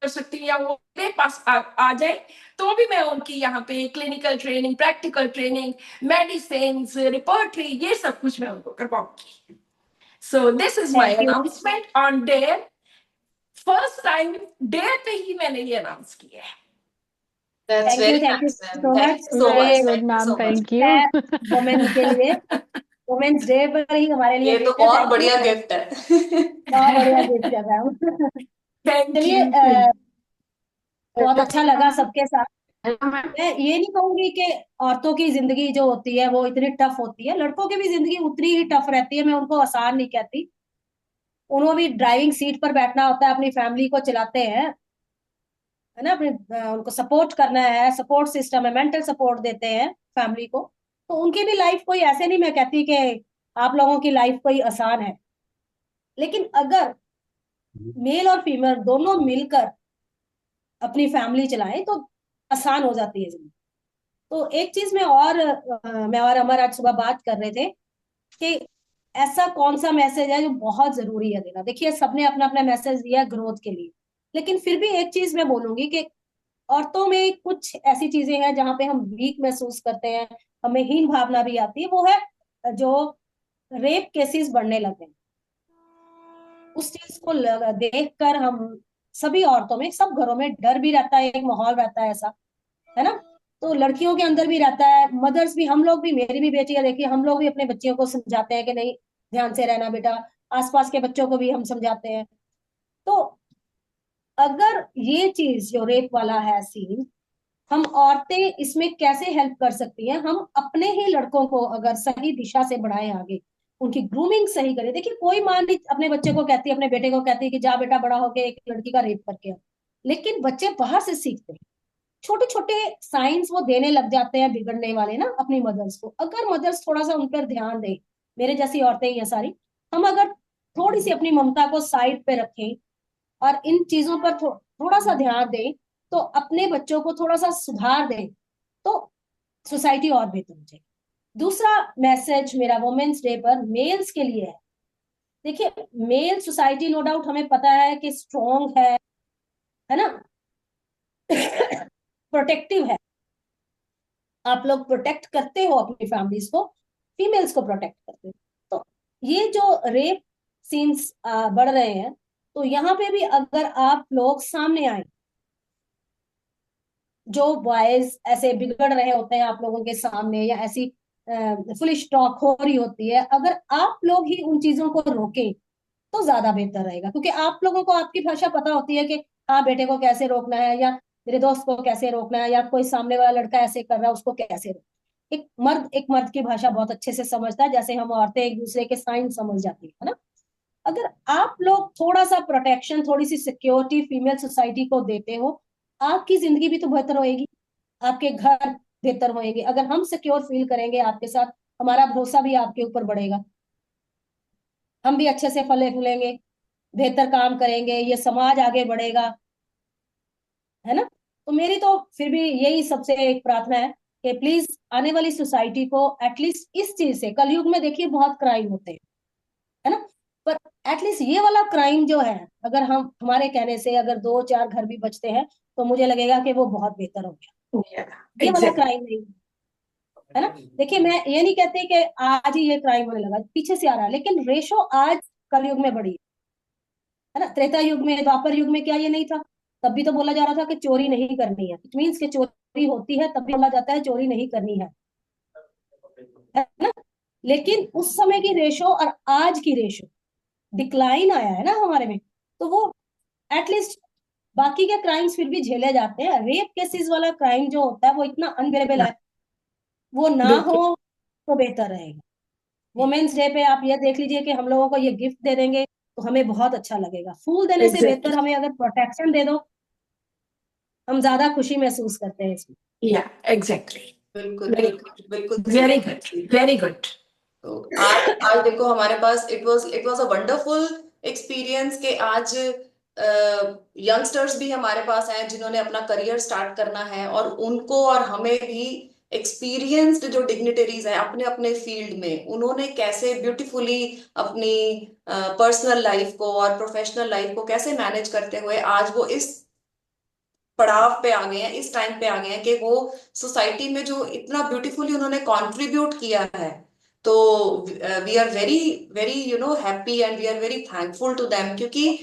कर सकती हूँ, या वो मेरे पास आ जाए तो भी मैं उनकी यहाँ पे clinical training, practical training, medicine, repertory, ये सब कुछ मैं उनको करवाऊंगी। So this is my thank you announcement on dare, first time dare पे ही मैंने ये अनाउंस किया है। That's very thank you nice, ma'am. So Thank much. you so very much. Good Thank you ma'am, so much. Thank you. Women's के लिए, वुमेन्स डे पर ही हमारे लिए ये तो गिफ्ट है। बहुत थैंक यू, बढ़िया गिफ्ट है। बहुत बढ़िया गिफ्ट है मैम। थैंक चलिए यू। बहुत अच्छा लगा सबके साथ। Hello ma'am. मैं ये नहीं कहूंगी कि औरतों की जिंदगी जो होती है वो इतनी टफ होती है, लड़कों की भी जिंदगी उतनी ही टफ रहती है, मैं उनको आसान नहीं कहती। उन्होंने भी ड्राइविंग सीट पर बैठना होता है, अपनी फैमिली को चलाते हैं, है ना, अपने उनको सपोर्ट करना है, सपोर्ट सिस्टम है, मेंटल सपोर्ट देते हैं फैमिली को। तो उनकी भी लाइफ कोई ऐसे नहीं, मैं कहती कि आप लोगों की लाइफ कोई आसान है, लेकिन अगर मेल और फीमेल दोनों मिलकर अपनी फैमिली चलाएं तो आसान हो जाती है जिंदगी। तो एक चीज मैं और अमर आज सुबह बात कर रहे थे कि ऐसा कौन सा मैसेज है जो बहुत जरूरी है देना। देखिए सबने अपना अपना मैसेज दिया ग्रोथ के लिए, लेकिन फिर भी एक चीज मैं बोलूंगी कि औरतों में कुछ ऐसी चीजें हैं जहां पे हम वीक महसूस करते हैं, हमें हीन भावना भी आती है, वो है जो रेप केसेस बढ़ने लगे हैं। उस चीज को देख कर हम सभी औरतों में, सब घरों में डर भी रहता है, एक माहौल रहता है ऐसा, है ना। तो लड़कियों के अंदर भी रहता है, मदर्स भी, हम लोग भी, मेरी भी बेटी है, देखिए हम लोग भी अपने बच्चियों को समझाते हैं कि नहीं ध्यान से रहना बेटा, आसपास के बच्चों को भी हम समझाते हैं। तो अगर ये चीज जो रेप वाला है सीन, हम औरतें इसमें कैसे हेल्प कर सकती हैं, हम अपने ही लड़कों को अगर सही दिशा से बढ़ाएं आगे, उनकी ग्रूमिंग सही करें। देखिए कोई माँ नहीं अपने बच्चे को कहती है, अपने बेटे को कहती है कि जा बेटा बड़ा होके एक लड़की का रेप करके आ, लेकिन बच्चे बाहर से सीखते हैं, छोटे छोटे साइंस वो देने लग जाते हैं बिगड़ने वाले ना अपनी मदर्स को। अगर मदर्स थोड़ा सा उन पर ध्यान दें, मेरे जैसी औरतें ही हैं सारी, हम अगर थोड़ी सी अपनी ममता को साइड पे रखें और इन चीजों पर थोड़ा सा ध्यान दें, तो अपने बच्चों को थोड़ा सा सुधार दें, तो सोसाइटी और बेहतर हो जाएगी। दूसरा मैसेज मेरा वुमेन्स डे पर मेल्स के लिए है। देखिए, मेल सोसाइटी नो डाउट हमें पता है कि स्ट्रॉन्ग है ना, प्रोटेक्टिव है। आप लोग प्रोटेक्ट करते हो अपनी फैमिलीज को, फीमेल्स को प्रोटेक्ट करते हो। तो ये जो रेप सीन्स बढ़ रहे हैं, तो यहाँ पे भी अगर आप लोग सामने आए, जो बॉयज ऐसे बिगड़ रहे होते हैं आप लोगों के सामने, या ऐसी फुलिश टॉक हो रही होती है, अगर आप लोग ही उन चीजों को रोकें तो ज्यादा बेहतर रहेगा। क्योंकि आप लोगों को आपकी भाषा पता होती है कि हाँ, बेटे को कैसे रोकना है, या मेरे दोस्त को कैसे रोकना है, या कोई सामने वाला लड़का ऐसे कर रहा है उसको कैसे रोकना। एक मर्द की भाषा बहुत अच्छे से समझता है, जैसे हम औरतें एक दूसरे के साइन समझ जाती है ना। अगर आप लोग थोड़ा सा प्रोटेक्शन, थोड़ी सी सिक्योरिटी फीमेल सोसाइटी को देते हो, आपकी जिंदगी भी तो बेहतर होएगी, आपके घर बेहतर होएंगे। अगर हम सिक्योर फील करेंगे आपके साथ, हमारा भरोसा भी आपके ऊपर बढ़ेगा, हम भी अच्छे से फले फूलेंगे, बेहतर काम करेंगे, ये समाज आगे बढ़ेगा, है ना। तो मेरी तो फिर भी यही सबसे एक प्रार्थना है कि प्लीज आने वाली सोसाइटी को एटलीस्ट इस चीज से, कलयुग में देखिए बहुत क्राइम होते हैं, है ना, पर एटलीस्ट ये वाला क्राइम जो है, अगर हम हमारे कहने से अगर 2-4 घर भी बचते हैं, तो मुझे लगेगा कि वो बहुत बेहतर हो गया। ये वाला क्राइम नहीं, है ना। देखिए, मैं ये नहीं कहती कि आज ही ये क्राइम होने लगा, पीछे से आ रहा है, लेकिन रेशो आज कलयुग में बढ़ी है ना। त्रेता युग में, द्वापर युग में क्या ये नहीं था? तब भी तो बोला जा रहा था कि चोरी नहीं करनी है। इट मीन्स कि चोरी होती है तब भी बोला जाता है चोरी नहीं करनी है ना। लेकिन उस समय की रेशो और आज की रेशो डिक्लाइन आया है ना हमारे में, तो वो एटलीस्ट बाकी के क्राइम्स फिर भी झेले जाते हैं। रेप केसेस वाला क्राइम जो होता है वो इतना अनबेरेबल है, वो ना हो तो बेहतर रहेगा। वुमेन्स डे पे आप ये देख लीजिए कि हम लोगों को ये गिफ्ट दे देंगे तो हमें बहुत अच्छा लगेगा। फूल देने से बेहतर हमें अगर प्रोटेक्शन दे दो, हम ज्यादा खुशी महसूस करते हैं इसमें। या एग्जैक्टली, बिल्कुल बिल्कुल बिल्कुल वेरी गुड, वेरी गुड। तो आज देखो हमारे पास it was a wonderful experience कि आज यंगस्टर्स भी हमारे पास हैं जिन्होंने अपना करियर स्टार्ट करना है, और उनको और हमें भी एक्सपीरियंस्ड जो डिग्निटरीज हैं अपने अपने फील्ड में, उन्होंने कैसे ब्यूटीफुली अपनी पर्सनल लाइफ को और प्रोफेशनल लाइफ को कैसे मैनेज करते हुए आज वो इस पड़ाव पे आ गए हैं, इस टाइम पे आ गए हैं कि वो सोसाइटी में जो इतना ब्यूटीफुली उन्होंने कंट्रीब्यूट किया है। तो we are very very happy and we are very thankful to them, क्योंकि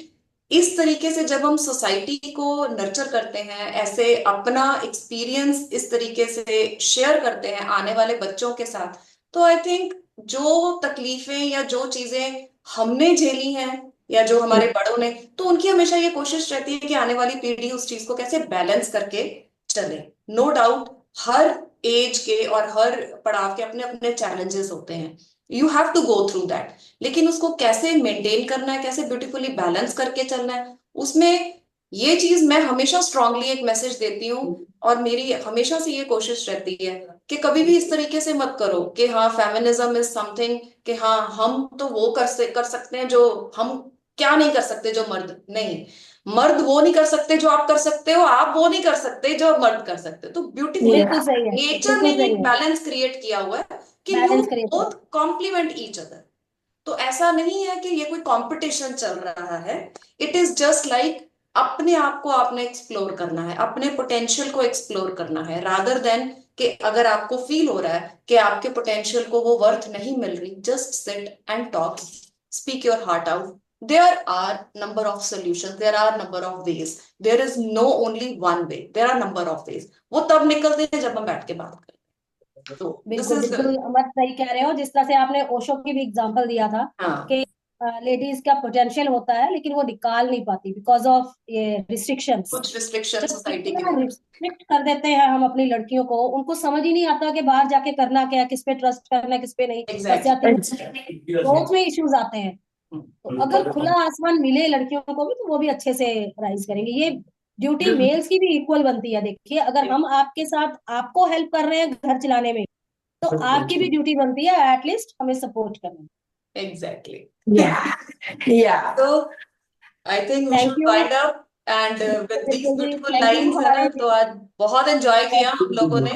इस तरीके से जब हम सोसाइटी को नर्चर करते हैं, ऐसे अपना एक्सपीरियंस इस तरीके से शेयर करते हैं आने वाले बच्चों के साथ, तो आई थिंक जो तकलीफें या जो चीजें हमने झेली हैं या जो हमारे बड़ों ने, तो उनकी हमेशा ये कोशिश रहती है कि आने वाली पीढ़ी उस चीज को कैसे बैलेंस करके चले। नो डाउट हर एज के और हर पड़ाव के अपने अपने चैलेंजेस होते हैं, you have to go through that, लेकिन उसको कैसे मेंटेन करना है, कैसे ब्यूटीफुली बैलेंस करके चलना है, उसमें ये चीज मैं हमेशा स्ट्रांगली एक मैसेज देती हूँ। और मेरी हमेशा से ये कोशिश रहती है कि कभी भी इस तरीके से मत करो कि हाँ फेमिनिज्म इज समथिंग, कि हाँ हम तो वो कर सकते हैं जो हम क्या नहीं कर सकते जो मर्द नहीं, मर्द वो नहीं कर सकते जो आप कर सकते हो, आप वो नहीं कर सकते जो मर्द कर सकते हो। तो ब्यूटीफुली बिल्कुल सही है, नेचर ने एक बैलेंस क्रिएट किया हुआ है कि यू बैलेंस करिए। Both complement each other. तो ऐसा नहीं है कि ये कोई कंपटीशन चल रहा है, इट इज जस्ट लाइक अपने आप को आपने एक्सप्लोर करना है, अपने पोटेंशियल को एक्सप्लोर करना है, रादर देन कि अगर आपको फील हो रहा है कि आपके पोटेंशियल को वो वर्थ नहीं मिल रही, just sit and talk, speak your heart out. There are number of solutions, there are number of ways, there is no only one way, there are number of ways। वो तब निकलते हैं जब हम बैठ के बात करते हैं। तो बिल्कुल बिल्कुल अमर सही कह रहे हो। जिस तरह से आपने ओशो की भी एग्जांपल दिया था कि लेडीज का पोटेंशियल होता है लेकिन वो निकाल नहीं पाती बिकॉज ऑफ ये रिस्ट्रिक्शंस, कुछ रिस्ट्रिक्शन सोसाइटी के रिस्ट्रिक्ट कर देते हैं हम अपनी लड़कियों को। उनको समझ ही नहीं आता कि बाहर जाके करना क्या है, किस पे ट्रस्ट करना है, किस पे नहीं। ग्रोथ में इश्यूज आते हैं। तो अगर खुला आसमान मिले लड़कियों को भी तो वो भी अच्छे से राइज करेंगे। ये ड्यूटी मेल्स की भी इक्वल बनती है। देखिए, अगर हम आपके साथ आपको हेल्प कर रहे हैं घर चलाने में, तो आपकी भी ड्यूटी बनती है एटलीस्ट हमें सपोर्ट करना। एग्जैक्टली या तो I think we thank should you. Wind up and with these बिल्कुल जी, ब्यूटीफुल थैंक यू लाइंस, है ना, तो आज बहुत एंजॉय किया हम लोगों ने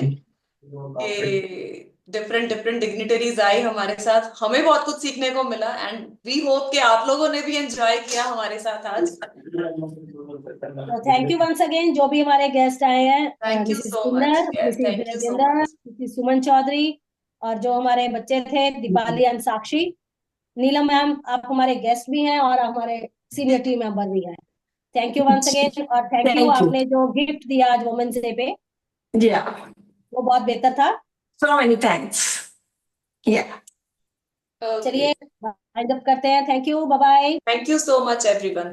कि डिफरेंट डिफरेंट डिग्निटरीज आई हमारे साथ, हमें बहुत कुछ सीखने को मिला एंड वी होप कि आप लोगों ने भी एंजॉय किया हमारे साथ आज। तो थैंक यू वंस अगेन जो भी हमारे गेस्ट आए हैं, thank you Mrs so Sundar, much, Mrs thank you so Rajendra, much. Mrs Suman Chaudhary, और जो हमारे बच्चे थे दीपाली एंड साक्षी। नीलम मैम, आप हमारे गेस्ट भी हैं और हमारे सीनियर टीम मेंबर भी हैं। थैंक यू वंस अगेन, और थैंक यू Thank you. आपने जो गिफ्ट दिया आज वुमेन्स डे पे, Yeah. वो बहुत बेहतर था। So many thanks. Yeah. चलिए वाइंड अप करते हैं। Thank you, bye bye. Thank you so much everyone.